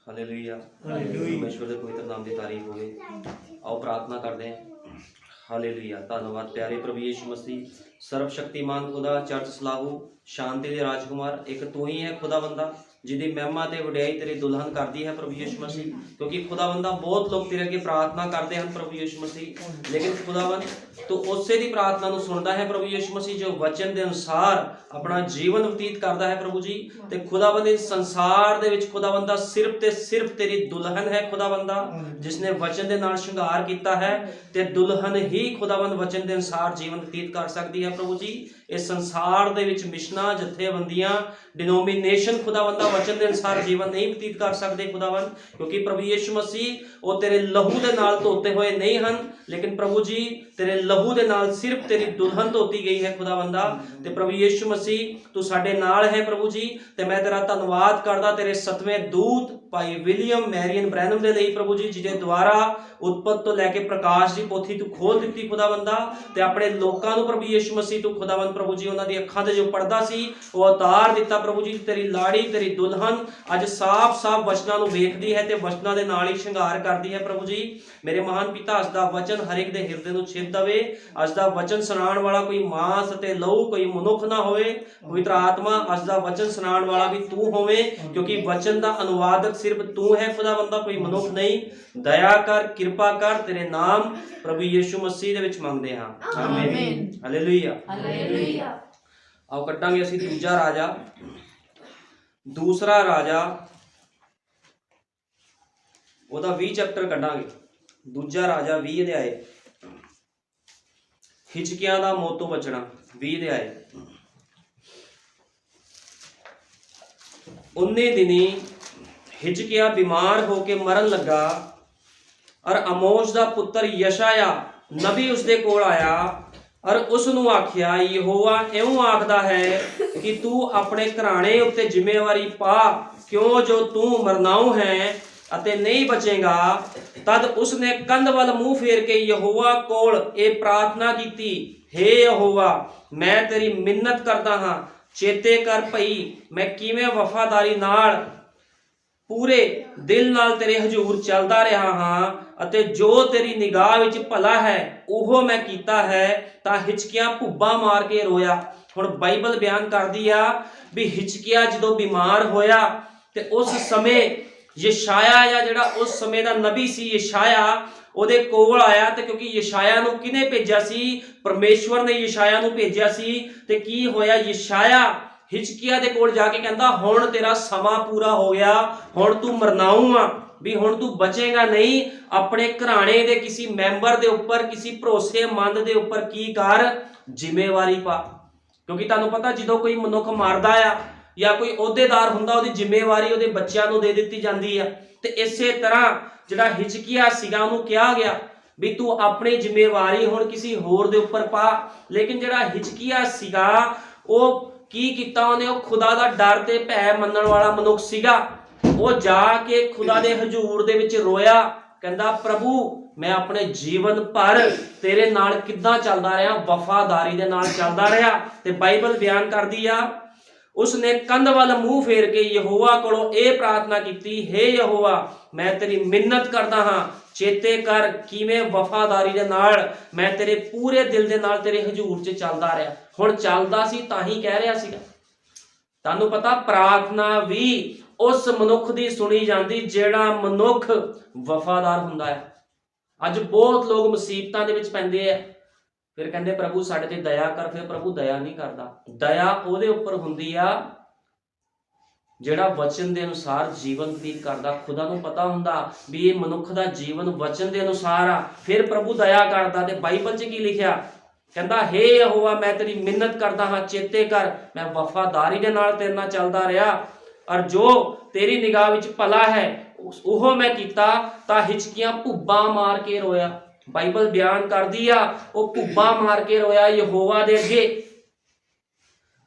Hallelujah ਪਰਮੇਸ਼ਵਰ ਦੇ ਪਵਿੱਤਰ ਨਾਮ ਦੀ ਤਾਰੀਫ ਹੋਵੇ। ਆਓ ਪ੍ਰਾर्थना ਕਰਦੇ हैं। ਹਾਲੇਲੂਇਆ। ਧੰਨਵਾਦ ਪਿਆਰੇ ਪ੍ਰਭੂ ਯਿਸੂ ਮਸੀਹ, ਸਰਬ ਸ਼ਕਤੀਮਾਨ ਖੁਦਾ, ਚਰਚ ਸਲਾਹੂ, ਸ਼ਾਂਤੀ ਦੇ ਰਾਜਕੁਮਾਰ, ਇੱਕ ਤੂੰ ਹੀ ਹੈ ਖੁਦਾਵੰਦਾ ਜਿਹਦੀ ਮਹਿਮਾ ਤੇ ਵਡਿਆਈ ਤੇਰੀ ਦੁਲਹਨ ਕਰਦੀ है प्रभु यीशु मसीह। क्योंकि खुदावंदा बहुत लोग तेरे अगे प्रार्थना करते हैं प्रभु यीशु मसीह, लेकिन खुदावंद तू उसे दी प्रार्थना नूं सुनदा है प्रभु यीशु मसीह जो वचन के अनुसार अपना जीवन व्यतीत करता है प्रभु जी। ते खुदावंद इस संसार दे विच खुदावंदा सिर्फ ते सिर्फ तेरी दुल्हन है खुदावंदा, जिसने वचन के नाल श्रृंगार किया है, ते दुल्हन ही खुदावंद वचन के अनुसार जीवन व्यतीत कर सकती है प्रभु जी। इस संसार दे विच मिशनां, जथेबंदियां, डिनोमिनेशन खुदावंदा वचन के अनुसार जीवन नहीं व्यतीत कर सकते खुदावंद, क्योंकि प्रभु यीशु मसीह वो तेरे लहू के नाल धोते हुए नहीं हैं, लेकिन प्रभु जी तेरे लहू के नाल सिर्फ तेरी दुल्हन धोती गई है खुदावंदा। ते प्रभु यीशु मसीह तू साडे नाल है प्रभु जी। ते मैं तेरा धन्नवाद करदा तेरे 7वें दूत भाई विलियम मैरियन ब्रैनम दे लई प्रभु जी, जिहदे द्वारा उत्पत्त तो लैके प्रकाश की पोथी तू खोल दी खुदावंदा। ते अपने लोकां नूं प्रभु यीशु मसीह तू खुदावंद प्रभु जी उन्हां दी अखां ते जो पर्दा सी वो उतार दिता प्रभु जी। तेरी लाड़ी तेरी दुल्हन अज साफ साफ वचनां नूं वेखदी है ते वचनां दे नाल ही श्रृंगार करदी है प्रभु जी। मेरे महान पिता, अज दा वचन हर एक दे हिरदे नूं छिद दवे। अज दा वचन सुनाउण वाला कोई मांस ते लहू कोई मनुख ना होवे, पवित्र आत्मा अज दा वचन सुनाउण वाला भी तू होवे, क्योंकि वचन दा अनुवादक सिर्फ तू है खुदावंदा, कोई मनुख नहीं। दया कर, कृपा कर, तेरे नाम प्रभु यीशु मसीह दे विच मंगदे हां, आमीन। Hallelujah hallelujah. आओ कटांगे असीं दूजा राजा, दूसरा राजा ओदा 20 चैप्टर कटांगे। दूजा राजा 20 अध्याय, हिचकियां दा मौत तो बचना 20 अध्याय। 19 दिनी हिचकिया बीमार होके मरन लगा और आमोस दा पुत्र यशाया नबी उसदे कोल आया और उसनू आख्या, यहोवा इउं आखदा है कि तू अपने घराने उत्ते जिम्मेवारी पा, क्यों जो तू मरनाऊ है अते नहीं बचेगा। तद उसने कंध वल मुंह फेर के यहोवा कोल ए प्रार्थना कीती, हे यहोवा मैं तेरी मिन्नत करदा हां, चेते कर भई मैं किवें वफादारी नाल पूरे दिल नाल तेरे हजूर चलदा रहा हां, अते जो तेरी निगाह विच भला है ओहो मैं कीता है। तां हिचकिया भुब्बा मार के रोया। हुण बाइबल बयान करदी आ भी हिचकिया जदों बीमार होया ते उस समय यशाया या जिहड़ा उस समय दा नबी सी यशाया ਉਹਦੇ ਕੋਲ आया, ਤੇ क्योंकि यशाया ਨੂੰ किने भेजा सी, परमेश्वर ने यशाया ਨੂੰ भेजिया सी। ते की होया, यशाया हिचकिया दे कोल जाके कहंदा, हुण तेरा समा पूरा हो गया, हुण तू मरनाऊ आ, भी हुण तू बचेगा नहीं। अपने घराने दे किसी मैंबर दे उपर, किसी भरोसेमंद दे उपर की कर, जिम्मेवारी पा। क्योंकि तुहानूं पता जदों कोई मनुख मरदा आ या कोई अहुदेदार हुंदा, उहदी जिम्मेवारी उहदे बच्चिआं नूं दे दित्ती जांदी आ। ते इसे तरह जिहड़ा हिचकिया सीगा उहनूं कहा गया भी तू अपनी जिम्मेवारी हुण किसी होर दे उपर पा। लेकिन जिहड़ा हिचकिया सीगा वो की कीता, उहने वो खुदा दा डर ते भै मनण वाला मनुख सीगा। वो जाके खुदा दे हजूर दे विच रोया, कहंदा प्रभु मैं अपने जीवन भर तेरे नाल किद्दां चलदा रहा, वफादारी दे नाल चलदा रहा। ते बाइबल बयान करदी आ उसने कंध वाल मुंह फेर के यहोवा कोलों ए प्रार्थना की, हे यहोवा मैं तेरी मिन्नत करदा हां, चेते कर किवें वफादारी दे नाल मैं तेरे पूरे दिल दे नाल तेरे हजूर च चलदा रहा। हुण चलदा सी तां ही कह रहा सीगा। तुहानूं पता प्रार्थना भी उस मनुख दी सुनी जांदी जिहड़ा मनुख वफादार हुंदा है। अज बहुत लोग मुसीबतां दे विच पैंदे आ, फिर कहंदे प्रभु साडे ते दया कर। फिर प्रभु दया नहीं करदा। दया उहदे उपर हुंदी आ जिहड़ा वचन दे अनुसार जीवन व्यतीत करदा। खुदा नूं पता हुंदा भी ये मनुख दा जीवन वचन दे अनुसार आ, फिर प्रभु दया करदा। ते बाइबल च की लिखिया, कहंदा हे यहोवा मैं तेरी मिन्नत करदा हां, चेते कर मैं वफादारी दे नाल तेरे नाल चलदा रहा, और जो तेरी निगाह विच भला है ओहो मैं कीता। तां हिचकियां भुब्बा मार के रोया। बाइबल बयान कर दिया वो भुब्बा मार के रोया यहोवा दे अगे,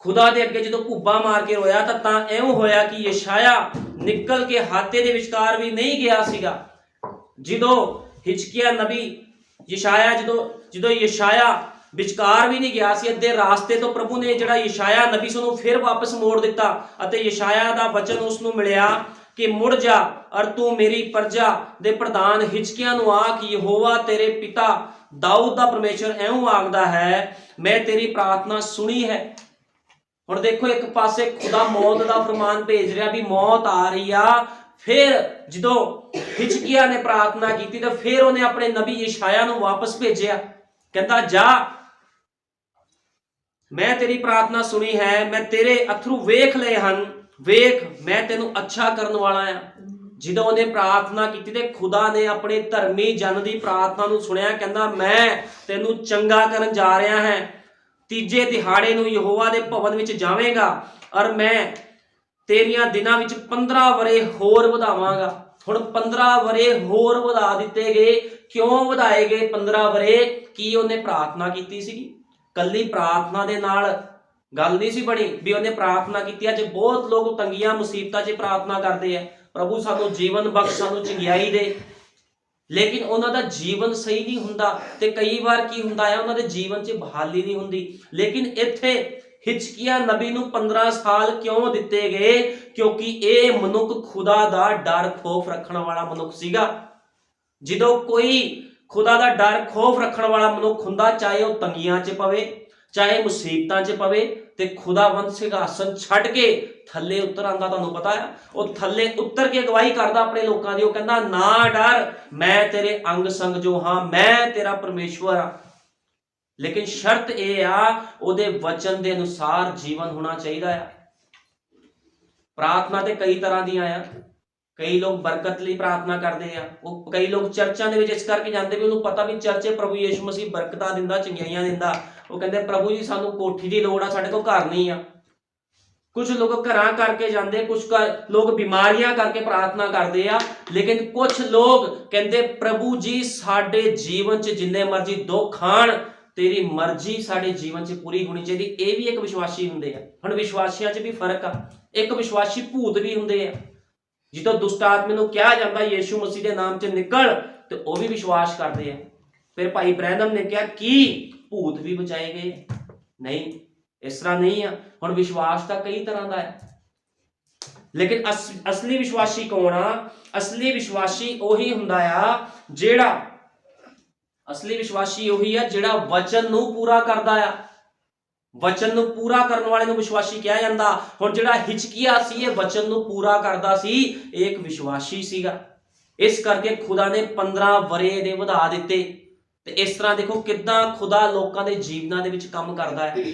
खुदा दे अगे। जो भुब्बा मार के रोया तां इउं होया कि यशाया निकल के हाथे दे विचकार भी नहीं गया सीगा। जदों हिचकिया नबी यशाया जदों यशाया विचकार भी नहीं गया सी, अद्धे रास्ते तो प्रभु ने जिहड़ा यशाया नबी उसनूं फिर वापस मोड़ दिता अते यशाया दा वचन उसनूं मिलिया कि मुड़ जा और तू मेरी प्रजा दे प्रधान हिजकिया नूं आख यहोवा तेरे पिता दाऊद दा परमेश्वर ऐं आखदा है मैं तेरी प्रार्थना सुनी है। हुण देखो एक पासे खुदा मौत दा फरमान भेज रहा भी मौत आ रही आ, फिर जो हिजकिया ने प्रार्थना की तो फिर उन्हें अपने नबी यशाया नूं वापस भेजिया, कहता जा मैं तेरी प्रार्थना सुनी है, मैं तेरे अथरू वेख लए हन, वेख मैं तेनू अच्छा करने वाला आ। ਜਦੋਂ ਉਹਨੇ प्रार्थना की ਤੇ खुदा ने अपने धर्मी जन की प्रार्थना ਨੂੰ ਸੁਣਿਆ, ਕਹਿੰਦਾ मैं ਤੈਨੂੰ ਚੰਗਾ ਕਰਨ ਜਾ ਰਿਹਾ ਹਾਂ, ਤੀਜੇ ਦਿਹਾੜੇ ਨੂੰ ਯਹੋਵਾ ਦੇ ਭਵਨ ਵਿੱਚ ਜਾਵੇਂਗਾ ਔਰ ਮੈਂ ਤੇਰੀਆਂ ਦਿਨਾਂ ਵਿੱਚ 15 ਵਰੇ ਹੋਰ ਵਧਾਵਾਂਗਾ। ਹੁਣ 15 ਵਰੇ ਹੋਰ ਵਧਾ ਦਿੱਤੇ ਗਏ। ਕਿਉਂ ਵਧਾਏ ਗਏ 15 ਵਰੇ? ਕੀ ਉਹਨੇ ਪ੍ਰਾਰਥਨਾ ਕੀਤੀ ਸੀ? ਕੱਲੀ ਪ੍ਰਾਰਥਨਾ ਦੇ ਨਾਲ ਗੱਲ ਨਹੀਂ ਸੀ ਬਣੀ ਵੀ ਉਹਨੇ ਪ੍ਰਾਰਥਨਾ ਕੀਤੀ। ਅੱਜ ਬਹੁਤ ਲੋਕ ਤੰਗੀਆਂ ਮੁਸੀਬਤਾਂ 'ਚ ਪ੍ਰਾਰਥਨਾ ਕਰਦੇ ਆ, प्रभु सानू जीवन बख्श, सानू चंगियाई दे, लेकिन उन्हों दा जीवन सही नहीं हुंदा ते कई बार की हुंदा है उन्हों दे जीवन च बहाली नहीं हुंदी। लेकिन इत्थे हिजकिया नबी नूं 15 साल क्यों दिते गए? क्योंकि ये मनुख खुदा दा डर खौफ रखण वाला मनुख सीगा। जदों कोई खुदा दा डर खौफ रखण वाला मनुख हुंदा, चाहे वह तंगियां च पवे चाहे मुसीबतां च पवे, ते खुदावंद सिंहासन छड्ड के थल्ले उतर आंदा। तुहानूं पता है वो थल्ले उतर के अगवाई करदा अपने लोकां दी। वो कहंदा ना डर, मैं तेरे अंग संग जो हाँ, मैं तेरा परमेश्वर हाँ। लेकिन शर्त यह आ उहदे वचन के अनुसार जीवन होना चाहिए। प्रार्थना ते कई तरह दी आ। कई लोग बरकत लई प्रार्थना करते हैं, वो कई लोग चर्चा दे विच इस करके जाते भी उन्होंने पता भी चर्च प्रभु यीशु मसीह बरकतां दिंदा, चंगियाइयां दिंदा। वो कहते प्रभु जी सानू कोठी की लोड़ आ, साडे कोल घर नहीं आ। कुछ लोग घरां करके जाते, कुछ लोग बीमारियां करके प्रार्थना करते आ। लेकिन कुछ लोग कहते प्रभु जी साडे जीवन च जिन्ने मर्जी दुख आण, तेरी मर्जी साडे जीवन च पूरी होनी चाहिए। ये भी एक विश्वासी हुंदे आ। हुण विश्वासियां च भी फर्क आ। एक विश्वासी भूत भी हुंदे आ। जिदों दुष्ट आत्मा नूं कहा जाता यीशु मसीह के नाम च निकल, तो वह भी विश्वास करते हैं। फिर भाई ब्रैनम ने कहा कि भूत भी बचाए गए? नहीं, इस तरह नहीं है। हुण विश्वास तो कई तरह का है, लेकिन असली विश्वासी कौन आ? असली विश्वासी उही हुंदा आ जिहड़ा, असली विश्वासी उही आ जिहड़ा वचन नूं पूरा करदा आ। वचन नूं पूरा करने वाले नूं विश्वासी कहा जाता। हुण जिहड़ा हिजकिया सी ये वचन नूं पूरा करदा सी, एक विश्वासी सीगा। इस करके खुदा ने 15 वरे दे वधा दिते। ते इस तरह देखो किद्दां खुदा लोकां दे जीवनां दे विच काम करदा है।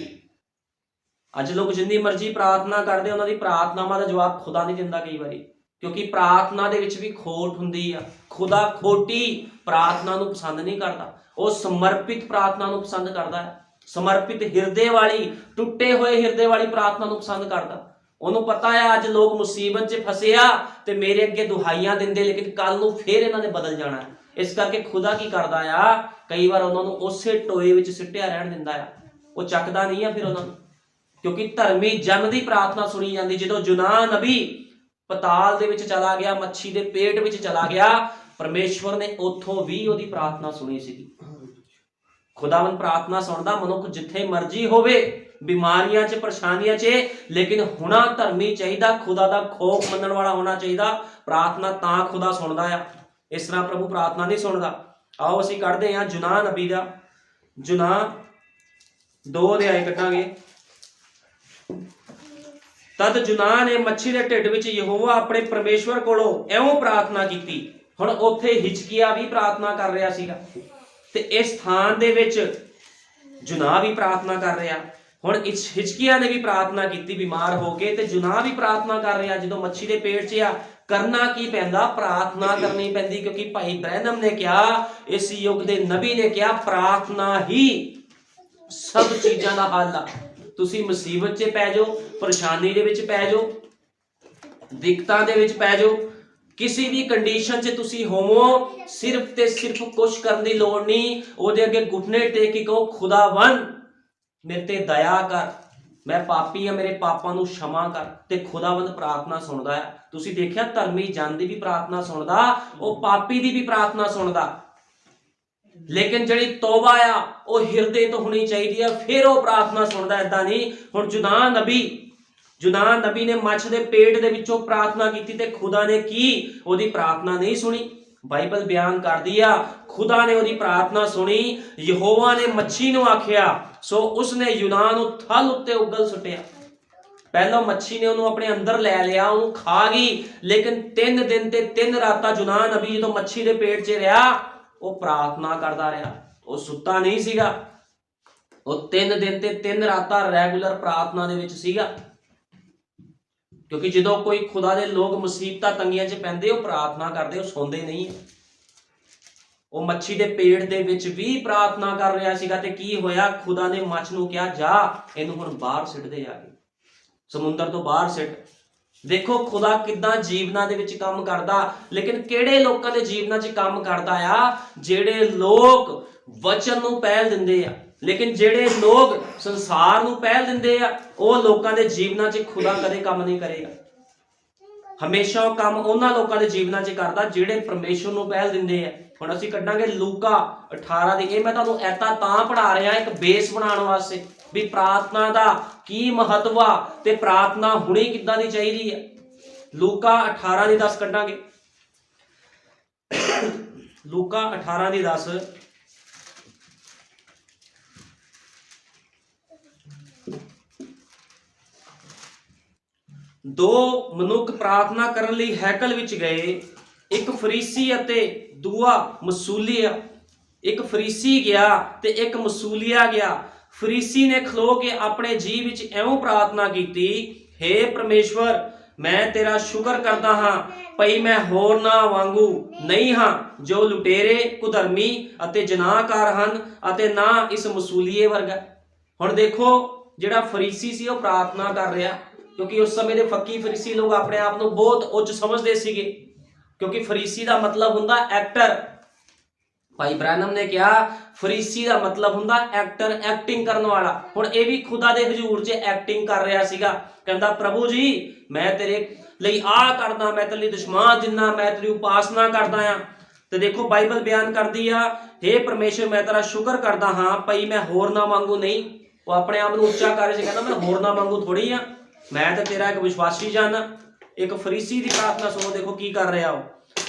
अज लोग जिन्नी मर्जी प्रार्थना करदे, उन्हां दी प्रार्थनावां दा जवाब खुदा नहीं दिंदा कई बारी, क्योंकि प्रार्थना दे विच भी खोट हुंदी आ। खुदा खोटी प्रार्थना नूं पसंद नहीं करदा, वो समर्पित प्रार्थना नूं पसंद करदा है। समर्पित हिरदे वाली, टुटे हुए हिरदे वाली प्रार्थना नूं पसंद करदा। उन्होंने पता है अज लोग मुसीबत च फसे आ ते मेरे अगे दुहाइयां दिंदे, लेकिन कल नूं फिर इन्हां ने बदल जाना है। इस करके खुदा की करदा आ, कई बार उन्होंने उसे टोए विच सिटिया रहन दिंदा आ, वो चकदा नहीं है फिर उन्होंने, क्योंकि धर्मी जन की प्रार्थना सुनी जाती। जदों जुना नबी पताल दे विच चला गया, मच्छी दे पेट विच चला गया, परमेश्वर ने उथों भी उहदी प्रार्थना सुनी सी। खुदावंद प्रार्थना सुनदा मनुख जिथे मर्जी होवे, बीमारियां च परेशानियां च, लेकिन होना धर्मी चाहिए, खुदा दा खौफ मनण वाला होना चाहिए। प्रार्थना तां खुदा सुनदा आ, इस तरह प्रभु प्रार्थना नहीं सुनदा। आओ असीं कढ़दे हां जुना नबी दा, जुना 2 अध्याय कढ़ांगे। तद जुना ने मच्छी दे ढिड विच यहोवा अपने परमेश्वर कोलों एवं प्रार्थना की। हुण उत्थे हिजकिया भी प्रार्थना कर रहा सीगा ते इस स्थान दे विच जुना भी प्रार्थना कर रहा। हुण इस हिजकिया ने भी प्रार्थना की बीमार हो गए, ते जुना भी प्रार्थना कर रहा। जो मच्छी के पेट च आ, करना की पैंदा? प्रार्थना करनी पैंदी, क्योंकि भाई ब्रैनम ने कहा, इस युग के नबी ने कहा, प्रार्थना ही सब चीज़ों का हल आ। तुसीं मुसीबत च पै जाओ, परेशानी दे विच पै जाओ, दिक्कतां दे विच पै जाओ, किसी भी कंडीशन च तुसी होवो, सिर्फ ते सिर्फ कुछ करने की लोड़ नहीं, उहदे अगे घुटने टेक के कहो खुदावन मेरे ते दया कर, मैं पापी हाँ, मेरे पापां नूं क्षमा कर। ते खुदावंद प्रार्थना सुनदा है। तुसी देखिया धर्मी जन दी भी प्रार्थना सुनदा, वो पापी दी भी प्रार्थना सुनदा। लेकिन जिहड़ी तौबा आ वो हिरदे तो होनी चाहिए है, फिर वो प्रार्थना सुनदा। इदां नहीं। हुण जुना नबी ਯੂਨਾਨ ਨਬੀ ਨੇ ਮੱਛ ਦੇ ਪੇਟ ਦੇ ਵਿੱਚੋਂ ਪ੍ਰਾਰਥਨਾ ਕੀਤੀ ਤੇ ਖੁਦਾ ਨੇ ਕੀ ਉਹਦੀ ਪ੍ਰਾਰਥਨਾ ਨਹੀਂ ਸੁਣੀ। ਬਾਈਬਲ ਬਿਆਨ ਕਰਦੀ ਆ ਖੁਦਾ ਨੇ ਉਹਦੀ ਪ੍ਰਾਰਥਨਾ ਸੁਣੀ। ਯਹੋਵਾ ਨੇ ਮੱਛੀ ਨੂੰ ਆਖਿਆ ਸੋ ਉਸਨੇ ਯੂਨਾਨ ਨੂੰ ਥਲ ਉੱਤੇ ਉਗਲ ਸੁੱਟਿਆ। ਪਹਿਲਾਂ ਮੱਛੀ ਨੇ ਉਹਨੂੰ ਆਪਣੇ ਅੰਦਰ ਲੈ ਲਿਆ, ਉਹਨੂੰ ਖਾ ਗਈ, ਲੇਕਿਨ 3 ਦਿਨ ਤੇ 3 ਰਾਤਾਂ ਯੂਨਾਨ ਨਬੀ ਜਦੋਂ ਮੱਛੀ ਦੇ ਪੇਟ 'ਚ ਰਿਹਾ ਉਹ ਪ੍ਰਾਰਥਨਾ ਕਰਦਾ ਰਿਹਾ, ਉਹ ਸੁੱਤਾ ਨਹੀਂ ਸੀਗਾ। ਉਹ 3 ਦਿਨ ਤੇ 3 ਰਾਤਾਂ ਰੈਗੂਲਰ ਪ੍ਰਾਰਥਨਾ ਦੇ ਵਿੱਚ ਸੀਗਾ, ਕਿਉਂਕਿ ਜਦੋਂ ਕੋਈ ਖੁਦਾ ਦੇ ਲੋਕ ਮੁਸੀਬਤਾਂ ਤੰਗੀਆਂ 'ਚ ਪੈਂਦੇ ਉਹ ਪ੍ਰਾਰਥਨਾ ਕਰਦੇ, ਉਹ ਸੌਂਦੇ ਨਹੀਂ। ਉਹ ਮੱਛੀ ਦੇ ਪੇਟ ਦੇ ਵਿੱਚ ਵੀ ਪ੍ਰਾਰਥਨਾ ਕਰ ਰਿਹਾ ਸੀਗਾ ਤੇ ਕੀ ਹੋਇਆ, ਖੁਦਾ ਨੇ ਮੱਛ ਨੂੰ ਕਿਹਾ ਜਾ ਇਹਨੂੰ ਹੁਣ ਬਾਹਰ ਸਿੱਟ ਦੇ, ਜਾ ਕੇ ਸਮੁੰਦਰ ਤੋਂ ਬਾਹਰ ਸਿੱਟ। ਦੇਖੋ ਖੁਦਾ ਕਿੱਦਾਂ ਜੀਵਨਾਂ ਦੇ ਵਿੱਚ ਕੰਮ ਕਰਦਾ, ਲੇਕਿਨ ਕਿਹੜੇ ਲੋਕਾਂ ਦੇ ਜੀਵਨਾਂ 'ਚ ਕੰਮ ਕਰਦਾ ਆ, ਜਿਹੜੇ ਲੋਕ ਵਚਨ ਨੂੰ ਪਹਿਲ ਦਿੰਦੇ ਆ। ਲੇਕਿਨ ਜਿਹੜੇ ਲੋਕ ਸੰਸਾਰ ਨੂੰ ਪਹਿਲ ਦਿੰਦੇ ਆ ਉਹ ਲੋਕਾਂ ਦੇ ਜੀਵਨਾਂ 'ਚ ਖੁਦਾ ਕਦੇ ਕੰਮ ਨਹੀਂ ਕਰੇਗਾ। ਹਮੇਸ਼ਾ ਉਹ ਕੰਮ ਉਹਨਾਂ ਲੋਕਾਂ ਦੇ ਜੀਵਨਾਂ 'ਚ ਕਰਦਾ ਜਿਹੜੇ ਪਰਮੇਸ਼ਵਰ ਨੂੰ ਪਹਿਲ ਦਿੰਦੇ ਆ। ਹੁਣ ਅਸੀਂ ਕੱਢਾਂਗੇ ਲੂਕਾ 18 ਦੀ, ਇਹ ਮੈਂ ਤੁਹਾਨੂੰ ਐਤਾ ਤਾਂ ਪੜ੍ਹਾ ਰਿਹਾ ਇੱਕ ਬੇਸ ਬਣਾਉਣ ਵਾਸਤੇ ਵੀ ਪ੍ਰਾਰਥਨਾ ਦਾ ਕੀ ਮਹੱਤਵ ਆ ਤੇ ਪ੍ਰਾਰਥਨਾ ਹੁਣੀ ਕਿੱਦਾਂ ਦੀ ਚਾਹੀਦੀ ਹੈ। ਲੂਕਾ 18 ਦੀ 10 ਕੱਢਾਂਗੇ। ਲੂਕਾ 18 ਦੀ 10 ਦੋ ਮਨੁੱਖ ਪ੍ਰਾਰਥਨਾ ਕਰਨ ਲਈ ਹੈਕਲ ਵਿੱਚ ਗਏ, ਇੱਕ ਫਰੀਸੀ ਅਤੇ ਦੂਆ ਮਸੂਲੀਆ। ਇੱਕ ਫਰੀਸੀ ਗਿਆ ਤੇ ਇੱਕ ਮਸੂਲੀਆ ਗਿਆ। ਫਰੀਸੀ ਨੇ ਖਲੋ ਕੇ ਆਪਣੇ ਜੀ ਵਿੱਚ ਐਵੇਂ ਪ੍ਰਾਰਥਨਾ ਕੀਤੀ, ਹੇ ਪਰਮੇਸ਼ਵਰ ਮੈਂ ਤੇਰਾ ਸ਼ੁਕਰ ਕਰਦਾ ਹਾਂ ਭਈ ਮੈਂ ਹੋਰਨਾਂ ਵਾਂਗੂ ਨਹੀਂ ਹਾਂ ਜੋ ਲੁਟੇਰੇ, ਕੁਧਰਮੀ ਅਤੇ ਜਨਾਹਕਾਰ ਹਨ ਅਤੇ ਨਾ ਇਸ ਮਸੂਲੀਏ ਵਰਗਾ। ਹੁਣ ਦੇਖੋ ਜਿਹੜਾ ਫਰੀਸੀ ਸੀ ਉਹ ਪ੍ਰਾਰਥਨਾ ਕਰ ਰਿਹਾ, ਕਿਉਂਕਿ ਉਸ ਸਮੇਂ ਦੇ ਫੱਕੀ ਫਰੀਸੀ ਲੋਕ ਆਪਣੇ ਆਪ ਨੂੰ ਬਹੁਤ ਉੱਚ ਸਮਝਦੇ ਸੀਗੇ, ਕਿਉਂਕਿ ਫਰੀਸੀ ਦਾ ਮਤਲਬ ਹੁੰਦਾ ਐਕਟਰ। ਭਾਈ ਬ੍ਰੈਨਮ ਨੇ ਕਿਹਾ ਫਰੀਸੀ ਦਾ ਮਤਲਬ ਹੁੰਦਾ ਐਕਟਰ, ਐਕਟਿੰਗ ਕਰਨ ਵਾਲਾ। ਹੁਣ ਇਹ ਵੀ ਖੁਦਾ ਦੇ ਹਜ਼ੂਰ 'ਚ ਐਕਟਿੰਗ ਕਰ ਰਿਹਾ ਸੀਗਾ, ਕਹਿੰਦਾ ਪ੍ਰਭੂ ਜੀ ਮੈਂ ਤੇਰੇ ਲਈ ਆਹ ਕਰਦਾ, ਮੈਂ ਤੇਰੇ ਲਈ ਦਸ਼ਮਾਨ ਦਿੰਦਾ, ਮੈਂ ਤੇਰੀ ਉਪਾਸਨਾ ਕਰਦਾ ਆ। ਤੇ ਦੇਖੋ ਬਾਈਬਲ ਬਿਆਨ ਕਰਦੀ ਆ, ਹੇ ਪਰਮੇਸ਼ਰ ਮੈਂ ਤੇਰਾ ਸ਼ੁਕਰ ਕਰਦਾ ਹਾਂ ਭਈ ਮੈਂ ਹੋਰਨਾਂ ਵਾਂਗੂ ਨਹੀਂ। ਉਹ ਆਪਣੇ ਆਪ ਨੂੰ ਉੱਚਾ ਕਰ ਰਿਹਾ ਸੀ, ਕਹਿੰਦਾ ਮੈਂ ਹੋਰਨਾਂ ਵਾਂਗੂ ਥੋੜੀ ਆ, ਮੈਂ ਤਾਂ ਤੇਰਾ ਇੱਕ ਵਿਸ਼ਵਾਸੀ ਜਨ। ਇੱਕ ਫਰੀਸੀ ਦੀ ਪ੍ਰਾਰਥਨਾ ਸੁਣੋ, ਦੇਖੋ ਕੀ ਕਰ ਰਿਹਾ ਉਹ,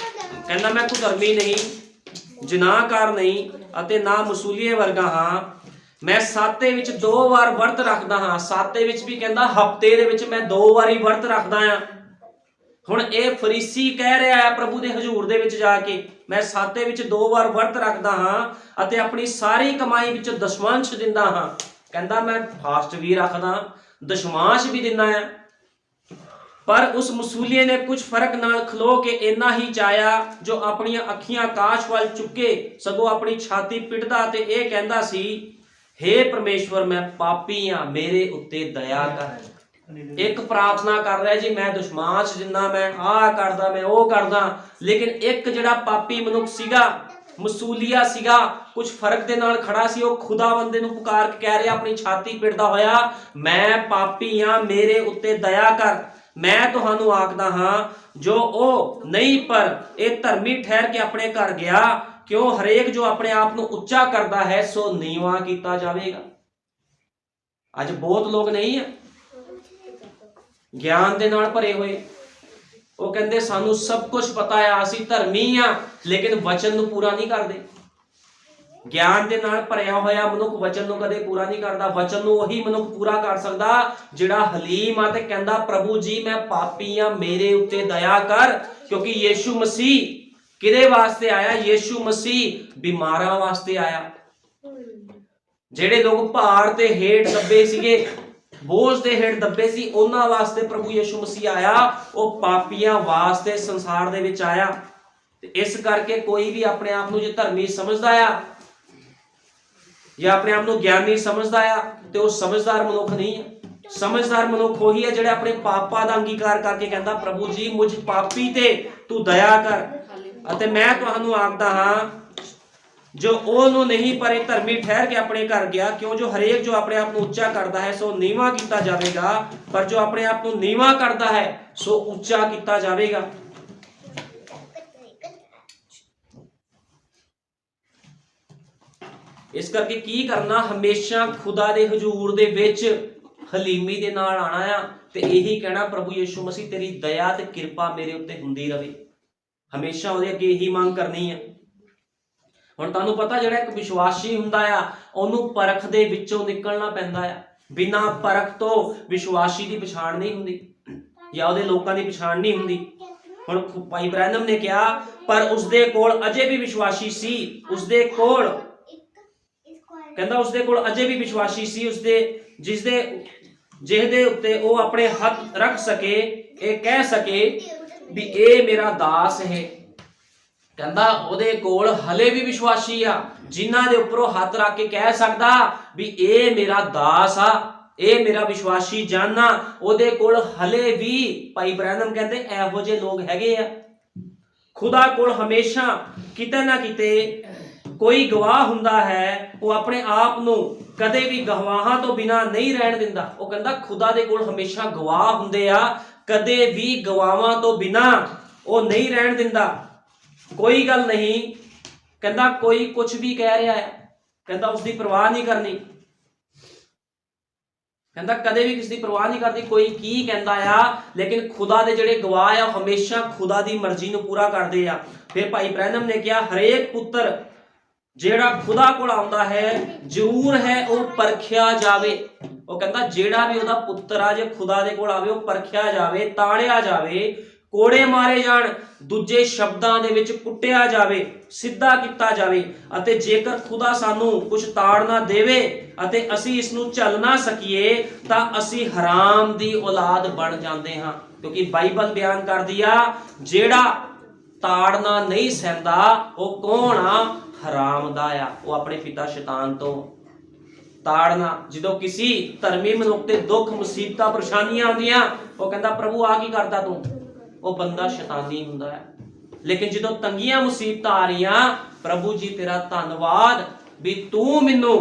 ਕਹਿੰਦਾ ਮੈਂ ਕੁਧਰਮੀ ਨਹੀਂ, ਜਨਾਹਕਾਰ ਨਹੀਂ ਅਤੇ ਨਾ ਮਸੂਲੀਏ ਵਰਗਾ ਹਾਂ, ਮੈਂ ਸਾਤੇ ਵਿੱਚ 2 ਵਾਰ ਵਰਤ ਰੱਖਦਾ ਹਾਂ। ਸਾਤੇ ਵਿੱਚ ਵੀ ਕਹਿੰਦਾ ਹਫਤੇ ਦੇ ਵਿੱਚ ਮੈਂ 2 ਵਾਰੀ ਵਰਤ ਰੱਖਦਾ ਆ। ਹੁਣ ਇਹ ਫਰੀਸੀ ਕਹਿ ਰਿਹਾ ਹੈ ਪ੍ਰਭੂ ਦੇ ਹਜ਼ੂਰ ਦੇ ਵਿੱਚ ਜਾ ਕੇ, ਮੈਂ ਸਾਤੇ ਵਿੱਚ 2 ਵਾਰ ਵਰਤ ਰੱਖਦਾ ਹਾਂ ਅਤੇ ਆਪਣੀ ਸਾਰੀ ਕਮਾਈ ਵਿੱਚੋਂ ਦਸ਼ਮਾਂਸ਼ ਦਿੰਦਾ ਹਾਂ। ਕਹਿੰਦਾ ਮੈਂ ਫਾਸਟ ਵੀ ਰੱਖਦਾ, ਦਸ਼ਮਾਂਸ਼ ਵੀ ਦਿੰਦਾ ਆ। ਪਰ ਉਸ ਮਸੂਲੀਏ ਨੇ ਕੁਝ ਫਰਕ ਨਾਲ ਖਲੋ ਕੇ ਇੰਨਾ ਹੀ ਚਾਹਿਆ ਜੋ ਆਪਣੀਆਂ ਅੱਖੀਆਂ ਆਕਾਸ਼ ਵੱਲ ਚੁੱਕੇ, ਸਗੋਂ ਆਪਣੀ ਛਾਤੀ ਪਿੱਟਦਾ ਤੇ ਇਹ ਕਹਿੰਦਾ ਸੀ, ਹੇ ਪਰਮੇਸ਼ਵਰ ਮੈਂ ਪਾਪੀ ਹਾਂ, ਮੇਰੇ ਉੱਤੇ ਦਇਆ ਕਰ। ਇੱਕ ਪ੍ਰਾਰਥਨਾ ਕਰ ਰਿਹਾ ਜੀ ਮੈਂ ਦਸ਼ਮਾਂਸ਼ ਦਿੰਦਾ, ਮੈਂ ਆਹ ਕਰਦਾ, ਮੈਂ ਉਹ ਕਰਦਾ, ਲੇਕਿਨ ਇੱਕ ਜਿਹੜਾ ਪਾਪੀ ਮਨੁੱਖ ਸੀਗਾ, ਮਸੂਲੀਆ ਸੀਗਾ, ਕੁਝ ਫਰਕ ਦੇ ਨਾਲ ਖੜਾ ਸੀ, ਉਹ ਖੁਦਾਵੰਦ ਨੂੰ ਪੁਕਾਰ ਕੇ ਕਹਿ ਰਿਹਾ ਆਪਣੀ ਛਾਤੀ ਪਿੱਟਦਾ ਹੋਇਆ, ਮੈਂ ਪਾਪੀ ਹਾਂ, ਮੇਰੇ ਉੱਤੇ ਦਇਆ ਕਰ। ਮੈਂ ਤੁਹਾਨੂੰ ਆਖਦਾ ਹਾਂ ਜੋ ਉਹ ਨਹੀਂ ਪਰ ਇਹ ਧਰਮੀ ਠਹਿਰ ਕੇ ਆਪਣੇ ਘਰ ਗਿਆ, ਕਿਉਂ ਹਰੇਕ ਜੋ ਆਪਣੇ ਆਪ ਨੂੰ ਉੱਚਾ ਕਰਦਾ ਹੈ ਸੋ ਨੀਵਾਂ ਕੀਤਾ ਜਾਵੇਗਾ। ਅੱਜ ਬਹੁਤ ਲੋਕ ਨਹੀਂ ਆ ਗਿਆਨ ਦੇ ਨਾਲ ਭਰੇ ਹੋਏ, ਉਹ ਕਹਿੰਦੇ ਸਾਨੂੰ ਸਭ ਕੁਝ ਪਤਾ ਆ, ਅਸੀਂ ਧਰਮੀ ਆ, ਲੇਕਿਨ ਵਚਨ ਨੂੰ ਪੂਰਾ ਨਹੀਂ ਕਰਦੇ। ਗਿਆਨ ਦੇ ਨਾਲ ਭਰਿਆ ਹੋਇਆ ਮਨੁੱਖ ਵਚਨ ਨੂੰ ਕਦੇ ਪੂਰਾ ਨਹੀਂ ਕਰਦਾ। ਵਚਨ ਨੂੰ ਉਹੀ ਮਨੁੱਖ ਪੂਰਾ ਕਰ ਸਕਦਾ ਜਿਹੜਾ ਹਲੀਮ ਆ ਤੇ ਕਹਿੰਦਾ ਪ੍ਰਭੂ ਜੀ ਮੈਂ ਪਾਪੀ ਆ, ਮੇਰੇ ਉੱਤੇ ਦਇਆ ਕਰ। ਕਿਉਂਕਿ ਯੀਸ਼ੂ ਮਸੀਹ ਕਿਹਦੇ ਵਾਸਤੇ ਆਇਆ? ਯੀਸ਼ੂ ਮਸੀਹ ਬਿਮਾਰਾਂ ਵਾਸਤੇ ਆਇਆ। ਜਿਹੜੇ ਲੋਕ ਭਾਰ ਤੇ ਹੇਠ ਦੱਬੇ ਸੀਗੇ, ਬੋਝ ਦੇ ਹੇਠ ਦੱਬੇ ਸੀ, ਉਹਨਾਂ ਵਾਸਤੇ ਪ੍ਰਭੂ ਯੀਸ਼ੂ ਮਸੀਹ ਆਇਆ। ਉਹ ਪਾਪੀਆਂ ਵਾਸਤੇ ਸੰਸਾਰ ਦੇ ਵਿੱਚ ਆਇਆ। ਤੇ ਇਸ ਕਰਕੇ ਕੋਈ ਵੀ ਆਪਣੇ ਆਪ ਨੂੰ ਜੇ ਧਰਮੀ ਸਮਝਦਾ ਆ ਜਾਂ ਆਪਣੇ ਆਪ ਨੂੰ ਗਿਆਨੀ ਸਮਝਦਾ ਆ ਤੇ ਉਹ ਸਮਝਦਾਰ ਮਨੁੱਖ ਨਹੀਂ ਹੈ। ਸਮਝਦਾਰ ਮਨੁੱਖ ਉਹੀ ਹੈ ਜਿਹੜਾ ਆਪਣੇ ਪਾਪਾਂ ਦਾ ਅੰਗੀਕਾਰ ਕਰਕੇ ਕਹਿੰਦਾ ਪ੍ਰਭੂ ਜੀ ਮੁਝ ਪਾਪੀ ਤੇ ਤੂੰ ਦਇਆ ਕਰ। ਅਤੇ ਮੈਂ ਤੁਹਾਨੂੰ ਆਖਦਾ ਹਾਂ ਜੋ ਉਹਨੂੰ ਨਹੀਂ ਪਰ ਇਹ ਧਰਮੀ ਠਹਿਰ ਕੇ ਆਪਣੇ ਘਰ ਗਿਆ, ਕਿਉਂ ਜੋ ਹਰੇਕ ਜੋ ਆਪਣੇ ਆਪ ਨੂੰ ਉੱਚਾ ਕਰਦਾ ਹੈ ਸੋ ਨੀਵਾਂ ਕੀਤਾ ਜਾਵੇਗਾ, ਪਰ ਜੋ ਆਪਣੇ ਆਪ ਨੂੰ ਨੀਵਾਂ ਕਰਦਾ ਹੈ ਸੋ ਉੱਚਾ ਕੀਤਾ ਜਾਵੇਗਾ। ਇਸ ਕਰਕੇ ਕੀ ਕਰਨਾ? ਹਮੇਸ਼ਾ ਖੁਦਾ ਦੇ ਹਜ਼ੂਰ ਦੇ ਵਿੱਚ ਹਲੀਮੀ ਦੇ ਨਾਲ ਆਣਾ ਆ, ਤੇ ਇਹੀ ਕਹਿਣਾ, ਪ੍ਰਭੂ ਯਿਸੂ ਮਸੀਹ ਤੇਰੀ ਦਇਆ ਤੇ ਕਿਰਪਾ ਮੇਰੇ ਉੱਤੇ ਹੁੰਦੀ ਰਵੇ। ਹਮੇਸ਼ਾ ਉਹਦੇ ਅੱਗੇ ਇਹੀ ਮੰਗ ਕਰਨੀ ਆ। ਹੁਣ ਤੁਹਾਨੂੰ ਪਤਾ ਜਿਹੜਾ ਇੱਕ ਵਿਸ਼ਵਾਸੀ ਹੁੰਦਾ ਆ ਉਹਨੂੰ ਪਰਖ ਦੇ ਵਿੱਚੋਂ ਨਿਕਲਣਾ ਪੈਂਦਾ ਆ। ਬਿਨਾਂ ਪਰਖ ਤੋਂ ਵਿਸ਼ਵਾਸੀ ਦੀ ਪਛਾਣ ਨਹੀਂ ਹੁੰਦੀ ਜਾਂ ਉਹਦੇ ਲੋਕਾਂ ਦੀ ਪਛਾਣ ਨਹੀਂ ਹੁੰਦੀ। ਹੁਣ ਭਾਈ ਬ੍ਰੈਨਮ ਨੇ ਕਿਹਾ ਪਰ ਉਸਦੇ ਕੋਲ ਅਜੇ ਵੀ ਵਿਸ਼ਵਾਸੀ ਸੀ, ਉਸਦੇ ਕੋਲ ਕਹਿੰਦਾ ਉਸਦੇ ਕੋਲ ਅਜੇ ਵੀ ਵਿਸ਼ਵਾਸੀ ਸੀ, ਉਸਦੇ ਜਿਹਦੇ ਉੱਤੇ ਉਹ ਆਪਣੇ ਹੱਥ ਰੱਖ ਸਕੇ, ਇਹ ਕਹਿ ਸਕੇ ਵੀ ਇਹ ਮੇਰਾ ਦਾਸ ਹੈ। ਕਹਿੰਦਾ ਉਹਦੇ ਕੋਲ ਹਲੇ ਵੀ ਵਿਸ਼ਵਾਸੀ ਆ ਜਿਨ੍ਹਾਂ ਦੇ ਉੱਪਰ ਉਹ ਹੱਥ ਰੱਖ ਕੇ ਕਹਿ ਸਕਦਾ ਵੀ ਇਹ ਮੇਰਾ ਦਾਸ ਆ, ਇਹ ਮੇਰਾ ਵਿਸ਼ਵਾਸੀ ਜਾਨਾ। ਉਹਦੇ ਕੋਲ ਹਲੇ ਵੀ ਭਾਈ ਬ੍ਰੈਨਮ ਕਹਿੰਦੇ ਇਹੋ ਜਿਹੇ ਲੋਕ ਹੈਗੇ ਆ। ਖੁਦਾ ਕੋਲ ਹਮੇਸ਼ਾ ਕਿਤੇ ਨਾ ਕਿਤੇ ਕੋਈ ਗਵਾਹ ਹੁੰਦਾ ਹੈ। ਉਹ ਆਪਣੇ ਆਪ ਨੂੰ ਕਦੇ ਵੀ ਗਵਾਹਾਂ ਤੋਂ ਬਿਨਾਂ ਨਹੀਂ ਰਹਿਣ ਦਿੰਦਾ। ਉਹ ਕਹਿੰਦਾ ਖੁਦਾ ਦੇ ਕੋਲ ਹਮੇਸ਼ਾ ਗਵਾਹ ਹੁੰਦੇ ਆ, ਕਦੇ ਵੀ ਗਵਾਹਾਂ ਤੋਂ ਬਿਨਾਂ ਉਹ ਨਹੀਂ ਰਹਿਣ ਦਿੰਦਾ। ਕੋਈ ਗੱਲ ਨਹੀਂ, ਕਹਿੰਦਾ ਕੋਈ ਕੁਝ ਵੀ ਕਹਿ ਰਿਹਾ ਹੈ, ਕਹਿੰਦਾ ਉਸਦੀ ਪਰਵਾਹ ਨਹੀਂ ਕਰਨੀ। ਕਹਿੰਦਾ ਕਦੇ ਵੀ ਕਿਸੇ ਦੀ ਪਰਵਾਹ ਨਹੀਂ ਕਰਦੀ ਕੋਈ ਕੀ ਕਹਿੰਦਾ ਆ, ਲੇਕਿਨ ਖੁਦਾ ਦੇ ਜਿਹੜੇ ਗਵਾਹ ਆ ਉਹ ਹਮੇਸ਼ਾ ਖੁਦਾ ਦੀ ਮਰਜ਼ੀ ਨੂੰ ਪੂਰਾ ਕਰਦੇ ਆ। ਫਿਰ ਭਾਈ ਬ੍ਰੈਨਮ ਨੇ ਕਿਹਾ ਹਰੇਕ ਪੁੱਤਰ ਜਿਹੜਾ ਖੁਦਾ ਕੋਲ ਆਉਂਦਾ ਹੈ ਜ਼ਰੂਰ ਹੈ ਉਹ ਪਰਖਿਆ ਜਾਵੇ। ਉਹ ਕਹਿੰਦਾ ਜਿਹੜਾ ਵੀ ਉਹਦਾ ਪੁੱਤਰ ਆ ਜੇ ਖੁਦਾ ਦੇ ਕੋਲ ਆਵੇ ਉਹ ਪਰਖਿਆ ਜਾਵੇ, ਤਾੜਿਆ ਜਾਵੇ, ਕੋੜੇ ਮਾਰੇ ਜਾਣ, ਦੂਜੇ ਸ਼ਬਦਾਂ ਦੇ ਵਿੱਚ ਕੁੱਟਿਆ ਜਾਵੇ, ਸਿੱਧਾ ਕੀਤਾ ਜਾਵੇ। ਅਤੇ ਜੇਕਰ ਖੁਦਾ ਸਾਨੂੰ ਕੁਝ ਤਾੜ ਨਾ ਦੇਵੇ ਅਤੇ ਅਸੀਂ ਇਸ ਨੂੰ ਝੱਲ ਨਾ ਸਕੀਏ ਤਾਂ ਅਸੀਂ ਹਰਾਮ ਦੀ ਔਲਾਦ ਬਣ ਜਾਂਦੇ ਹਾਂ। ਕਿਉਂਕਿ ਬਾਈਬਲ ਬਿਆਨ ਕਰਦੀ ਆ ਜਿਹੜਾ ਤਾੜਨਾ ਨਹੀਂ ਸਹਿੰਦਾ ਉਹ ਕੌਣ ਆ? ਹਰਾਮ ਦਾ ਆ। ਉਹ ਆਪਣੇ ਪਿਤਾ ਸ਼ੈਤਾਨ ਤੋਂ ਤਾੜਨਾ। ਜਦੋਂ ਕਿਸੇ ਧਰਮੀ ਮਨੁੱਖ ਤੇ ਦੁੱਖ ਮੁਸੀਬਤਾਂ ਪਰੇਸ਼ਾਨੀਆਂ ਆਉਂਦੀਆਂ ਉਹ ਕਹਿੰਦਾ ਪ੍ਰਭੂ ਆ ਕੀ ਕਰਦਾ ਤੂੰ? ਉਹ ਬੰਦਾ ਸ਼ੈਤਾਨੀ ਹੁੰਦਾ ਹੈ। ਲੇਕਿਨ ਜਦੋਂ ਤੰਗੀਆਂ ਮੁਸੀਬਤਾਂ ਆ ਰਹੀਆਂ ਪ੍ਰਭੂ ਜੀ ਤੇਰਾ ਧੰਨਵਾਦ ਵੀ ਤੂੰ ਮੈਨੂੰ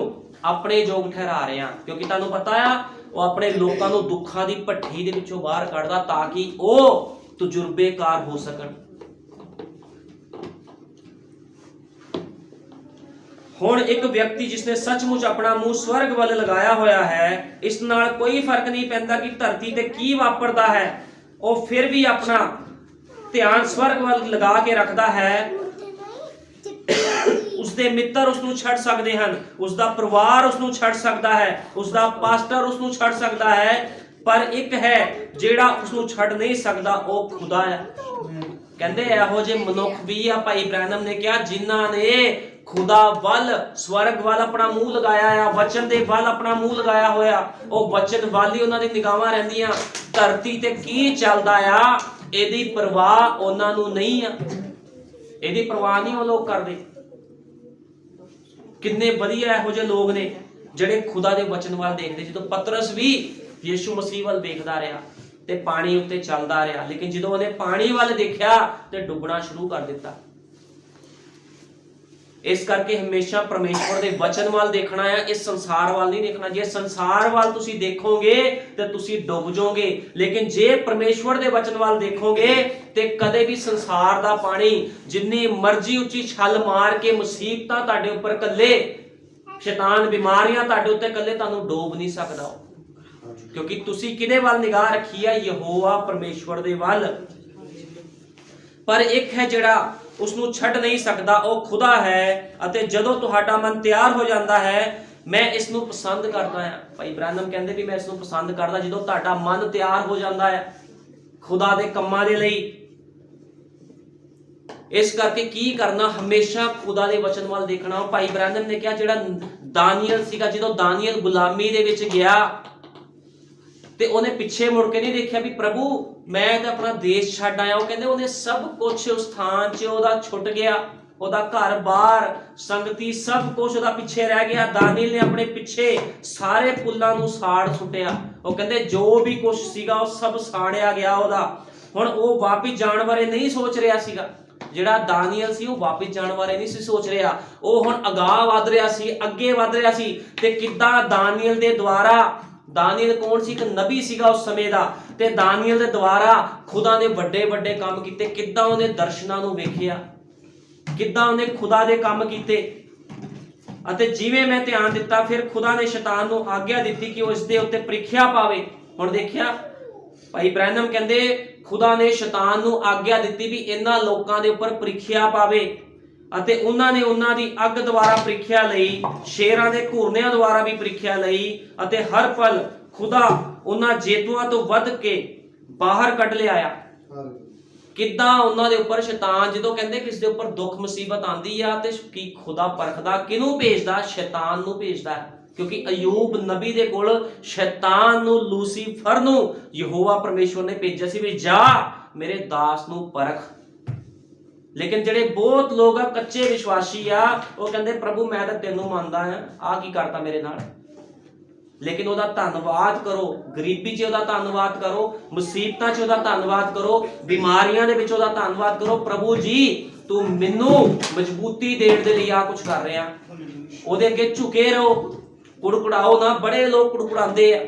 ਆਪਣੇ ਯੋਗ ਠਹਿਰਾ ਰਿਹਾ। ਕਿਉਂਕਿ ਤੁਹਾਨੂੰ ਪਤਾ ਆ ਉਹ ਆਪਣੇ ਲੋਕਾਂ ਨੂੰ ਦੁੱਖਾਂ ਦੀ ਭੱਠੀ ਦੇ ਵਿੱਚੋਂ ਬਾਹਰ ਕੱਢਦਾ ਤਾਂ ਕਿ ਉਹ ਤਜਰਬੇਕਾਰ ਹੋ ਸਕਣ। ਹੁਣ ਇੱਕ ਵਿਅਕਤੀ ਜਿਸਨੇ ਸੱਚਮੁੱਚ ਆਪਣਾ ਮੂੰਹ ਸਵਰਗ ਵੱਲ ਲਗਾਇਆ ਹੋਇਆ ਹੈ, ਇਸ ਨਾਲ ਕੋਈ ਫਰਕ ਨਹੀਂ ਪੈਂਦਾ ਕਿ ਧਰਤੀ ਤੇ ਕੀ ਵਾਪਰਦਾ ਹੈ, ਉਹ ਫਿਰ ਵੀ ਆਪਣਾ ਧਿਆਨ ਸਵਰਗ ਵੱਲ ਲਗਾ ਕੇ ਰੱਖਦਾ ਹੈ। ਉਸਦੇ ਮਿੱਤਰ ਉਸਨੂੰ ਛੱਡ ਸਕਦੇ ਹਨ, ਉਸਦਾ ਪਰਿਵਾਰ ਉਸਨੂੰ ਛੱਡ ਸਕਦਾ ਹੈ, ਉਸਦਾ ਪਾਸਟਰ ਉਸਨੂੰ ਛੱਡ ਸਕਦਾ ਹੈ, ਪਰ ਇੱਕ ਹੈ ਜਿਹੜਾ ਉਸਨੂੰ ਛੱਡ ਨਹੀਂ ਸਕਦਾ, ਉਹ ਖੁਦਾ ਹੈ। ਕਹਿੰਦੇ ਇਹੋ ਜਿਹੇ ਮਨੁੱਖ ਵੀ ਆ, ਭਾਈ ਬ੍ਰੈਨਮ ਨੇ ਕਿਹਾ, ਜਿਨ੍ਹਾਂ ਨੇ ਖੁਦਾ ਵੱਲ ਸਵਰਗ ਵੱਲ ਆਪਣਾ ਮੂੰਹ ਲਗਾਇਆ ਆ, ਵਚਨ ਦੇ ਵੱਲ ਆਪਣਾ ਮੂੰਹ ਲਗਾਇਆ ਹੋਇਆ, ਉਹ ਵਚਨ ਵੱਲ ਹੀ ਉਹਨਾਂ ਦੀ ਨਿਗਾਹਾਂ ਰਹਿੰਦੀਆਂ। ਧਰਤੀ ਤੇ ਕੀ ਚੱਲਦਾ ਆ ਇਹਦੀ ਪਰਵਾਹ ਉਹਨਾਂ ਨੂੰ ਨਹੀਂ ਆ, ਇਹਦੀ ਪਰਵਾਹ ਨਹੀਂ ਉਹ ਲੋਕ ਕਰਦੇ। ਕਿੰਨੇ ਵਧੀਆ ਇਹੋ ਜਿਹੇ ਲੋਕ ਨੇ ਜਿਹੜੇ ਖੁਦਾ ਦੇ ਵਚਨ ਵੱਲ ਦੇਖਦੇ। ਜਦੋਂ ਪਤਰਸ ਵੀ ਯਿਸੂ ਮਸੀਹ ਵੱਲ ਵੇਖਦਾ ਰਿਹਾ ਤੇ ਪਾਣੀ ਉੱਤੇ ਚੱਲਦਾ ਰਿਹਾ, ਲੇਕਿਨ ਜਦੋਂ ਉਹਨੇ ਪਾਣੀ ਵੱਲ ਦੇਖਿਆ ਤੇ ਡੁੱਬਣਾ ਸ਼ੁਰੂ ਕਰ ਦਿੱਤਾ। ਇਸ ਕਰਕੇ ਹਮੇਸ਼ਾ ਪਰਮੇਸ਼ਵਰ ਦੇ ਵਚਨ ਵੱਲ ਦੇਖਣਾ ਹੈ, ਇਸ ਸੰਸਾਰ ਵੱਲ ਨਹੀਂ ਦੇਖਣਾ। ਜੇ ਸੰਸਾਰ ਵੱਲ ਤੁਸੀਂ ਦੇਖੋਗੇ ਤੇ ਤੁਸੀਂ ਡੁੱਬ ਜਾਓਗੇ, ਲੇਕਿਨ ਜੇ ਪਰਮੇਸ਼ਵਰ ਦੇ ਵਚਨ ਵੱਲ ਦੇਖੋਗੇ ਤੇ ਕਦੇ ਵੀ ਸੰਸਾਰ ਦਾ ਪਾਣੀ ਜਿੰਨੀ ਮਰਜ਼ੀ ਉੱਚੀ ਛਲ ਮਾਰ ਕੇ ਮੁਸੀਬਤਾਂ ਤੁਹਾਡੇ ਉੱਪਰ ਕੱਲੇ, ਸ਼ੈਤਾਨ ਬਿਮਾਰੀਆਂ ਤੁਹਾਡੇ ਉੱਤੇ ਕੱਲੇ, ਤੁਹਾਨੂੰ ਡੋਬ ਨਹੀਂ ਸਕਦਾ। ਕਿਉਂਕਿ ਤੁਸੀਂ ਕਿਹਦੇ ਵੱਲ ਨਿਗਾਹ ਰੱਖੀ ਹੈ? ਯਹੋਵਾ ਪਰਮੇਸ਼ਵਰ ਦੇ ਵੱਲ। ਪਰ ਇੱਕ ਹੈ ਜਿਹੜਾ ਉਸਨੂੰ ਛੱਡ ਨਹੀਂ ਸਕਦਾ, ਉਹ ਖੁਦਾ ਹੈ। ਅਤੇ ਜਦੋਂ ਤੁਹਾਡਾ ਮਨ ਤਿਆਰ ਹੋ ਜਾਂਦਾ ਹੈ, ਮੈਂ ਇਸ ਨੂੰ ਪਸੰਦ ਕਰਦਾ ਹਾਂ। ਭਾਈ ਬ੍ਰੈਨਮ ਕਹਿੰਦੇ ਵੀ ਮੈਂ ਇਸ ਨੂੰ ਪਸੰਦ ਕਰਦਾ ਜਦੋਂ ਤੁਹਾਡਾ ਮਨ ਤਿਆਰ ਹੋ ਜਾਂਦਾ ਹੈ ਖੁਦਾ ਦੇ ਕੰਮਾਂ ਦੇ ਲਈ। ਇਸ ਕਰਕੇ ਕੀ ਕਰਨਾ? ਹਮੇਸ਼ਾ ਖੁਦਾ ਦੇ ਵਚਨ ਵੱਲ ਦੇਖਣਾ। ਭਾਈ ਬ੍ਰੈਨਮ ਨੇ ਕਿਹਾ ਜਿਹੜਾ ਦਾਨੀਅਲ ਸੀਗਾ, ਜਦੋਂ ਦਾਨੀਅਲ ਗੁਲਾਮੀ ਦੇ ਵਿੱਚ ਗਿਆ ਤੇ ਉਹਨੇ ਪਿੱਛੇ ਮੁੜ ਕੇ ਨਹੀਂ ਦੇਖਿਆ ਵੀ ਪ੍ਰਭੂ ਮੈਂ ਤਾਂ ਆਪਣਾ ਦੇਸ਼ ਛੱਡ ਆਇਆ। ਉਹ ਕਹਿੰਦੇ ਉਹਨੇ ਸਭ ਕੁਝ ਉਸ ਥਾਂ 'ਚ ਉਹਦਾ ਛੁੱਟ ਗਿਆ, ਉਹਦਾ ਘਰ-ਬਾਰ, ਸੰਗਤੀ, ਸਭ ਕੁਝ ਉਹਦਾ ਪਿੱਛੇ ਰਹਿ ਗਿਆ। ਦਾਨੀਅਲ ਨੇ ਆਪਣੇ ਪਿੱਛੇ ਸਾਰੇ ਪੁੱਲਾਂ ਨੂੰ ਸਾੜ ਸੁੱਟਿਆ। ਉਹ ਕਹਿੰਦੇ ਜੋ ਵੀ ਕੁਝ ਸੀਗਾ ਉਹ ਸਭ ਸਾੜਿਆ ਗਿਆ ਉਹਦਾ। ਹੁਣ ਉਹ ਵਾਪਿਸ ਜਾਣ ਬਾਰੇ ਨਹੀਂ ਸੋਚ ਰਿਹਾ ਸੀਗਾ। ਜਿਹੜਾ ਦਾਨੀਅਲ ਸੀ ਉਹ ਵਾਪਿਸ ਜਾਣ ਬਾਰੇ ਨਹੀਂ ਸੀ ਸੋਚ ਰਿਹਾ, ਉਹ ਹੁਣ ਅਗਾਂਹ ਵੱਧ ਰਿਹਾ ਸੀ, ਅੱਗੇ ਵੱਧ ਰਿਹਾ ਸੀ। ਤੇ ਕਿੱਦਾਂ ਦਾਨੀਅਲ ਦੇ ਦੁਆਰਾ, ਦਾਨੀਅਲ ਕੌਣ ਸੀ? ਇੱਕ ਨਬੀ ਸੀਗਾ ਉਸ ਸਮੇਂ ਦਾ, ਤੇ ਦਾਨੀਅਲ ਦੇ ਦੁਆਰਾ ਖੁਦਾ ਨੇ ਵੱਡੇ ਵੱਡੇ ਕੰਮ ਕੀਤੇ। ਕਿੱਦਾਂ ਉਹਨੇ ਦਰਸ਼ਨਾਂ ਨੂੰ ਵੇਖਿਆ, ਕਿੱਦਾਂ ਉਹਨੇ ਖੁਦਾ ਦੇ ਕੰਮ ਕੀਤੇ। ਅਤੇ ਜਿਵੇਂ ਮੈਂ ਧਿਆਨ ਦਿੱਤਾ, ਫਿਰ ਖੁਦਾ ਨੇ ਸ਼ੈਤਾਨ ਨੂੰ ਆਗਿਆ ਦਿੱਤੀ ਕਿ ਉਹ ਇਸ ਦੇ ਉੱਤੇ ਪ੍ਰੀਖਿਆ ਪਾਵੇ। ਹੁਣ ਦੇਖਿਆ ਭਾਈ ਬ੍ਰੈਨਮ ਕਹਿੰਦੇ ਖੁਦਾ ਨੇ ਸ਼ੈਤਾਨ ਨੂੰ ਆਗਿਆ ਦਿੱਤੀ ਵੀ ਇਹਨਾਂ ਲੋਕਾਂ ਦੇ ਉੱਪਰ ਪ੍ਰੀਖਿਆ ਪਾਵੇ ਅਤੇ ਉਹਨਾਂ ਨੇ ਉਹਨਾਂ ਦੀ ਅੱਗ ਦੁਆਰਾ ਪ੍ਰੀਖਿਆ ਲਈ, ਸ਼ੇਰਾਂ ਦੇ ਘੁਰਨਿਆਂ ਦੁਆਰਾ ਵੀ ਪ੍ਰੀਖਿਆ ਲਈ ਅਤੇ ਹਰ ਪਲ ਖੁਦਾ ਉਹਨਾਂ ਜੇਤੂਆਂ ਤੋਂ ਵੱਧ ਕੇ ਬਾਹਰ ਕੱਢ ਲਿਆਇਆ। ਕਿੱਦਾਂ ਉਹਨਾਂ ਦੇ ਉੱਪਰ ਸ਼ੈਤਾਨ, ਜਦੋਂ ਕਹਿੰਦੇ ਕਿਸ ਦੇ ਉੱਪਰ ਦੁੱਖ ਮੁਸੀਬਤ ਆਂਦੀ ਆ ਤੇ ਕੀ ਖੁਦਾ ਪਰਖਦਾ ਕਿਹਨੂੰ ਭੇਜਦਾ? ਸ਼ੈਤਾਨ ਨੂੰ ਭੇਜਦਾ। ਕਿਉਂਕਿ ਅਯੂਬ ਨਬੀ ਦੇ ਕੋਲ ਸ਼ੈਤਾਨ ਨੂੰ, ਲੂਸੀਫਰ ਨੂੰ ਯਹੋਵਾ ਪਰਮੇਸ਼ਵਰ ਨੇ ਭੇਜਿਆ ਸੀ ਵੀ ਜਾ ਮੇਰੇ ਦਾਸ ਨੂੰ ਪਰਖ। ਲੇਕਿਨ ਜਿਹੜੇ ਬਹੁਤ ਲੋਕ ਆ ਕੱਚੇ ਵਿਸ਼ਵਾਸੀ ਆ, ਉਹ ਕਹਿੰਦੇ ਪ੍ਰਭੂ ਮੈਂ ਤਾਂ ਤੈਨੂੰ ਮੰਨਦਾ ਆ ਕੀ ਕਰਤਾ ਮੇਰੇ ਨਾਲ। ਲੇਕਿਨ ਉਹਦਾ ਧੰਨਵਾਦ ਕਰੋ, ਗਰੀਬੀ 'ਚ ਉਹਦਾ ਧੰਨਵਾਦ ਕਰੋ, ਮੁਸੀਬਤਾਂ 'ਚ ਉਹਦਾ ਧੰਨਵਾਦ ਕਰੋ, ਬਿਮਾਰੀਆਂ ਦੇ ਵਿੱਚ ਉਹਦਾ ਧੰਨਵਾਦ ਕਰੋ। ਪ੍ਰਭੂ ਜੀ ਤੂੰ ਮੈਨੂੰ ਮਜ਼ਬੂਤੀ ਦੇਣ ਦੇ ਲਈ ਆ ਕੁਝ ਕਰ ਰਿਹਾ। ਉਹਦੇ ਅੱਗੇ ਝੁਕੇ ਰਹੋ, ਕੁੜਕੁੜਾਓ ਨਾ। ਬੜੇ ਲੋਕ ਕੁੜਕੁੜਾਉਂਦੇ ਆ,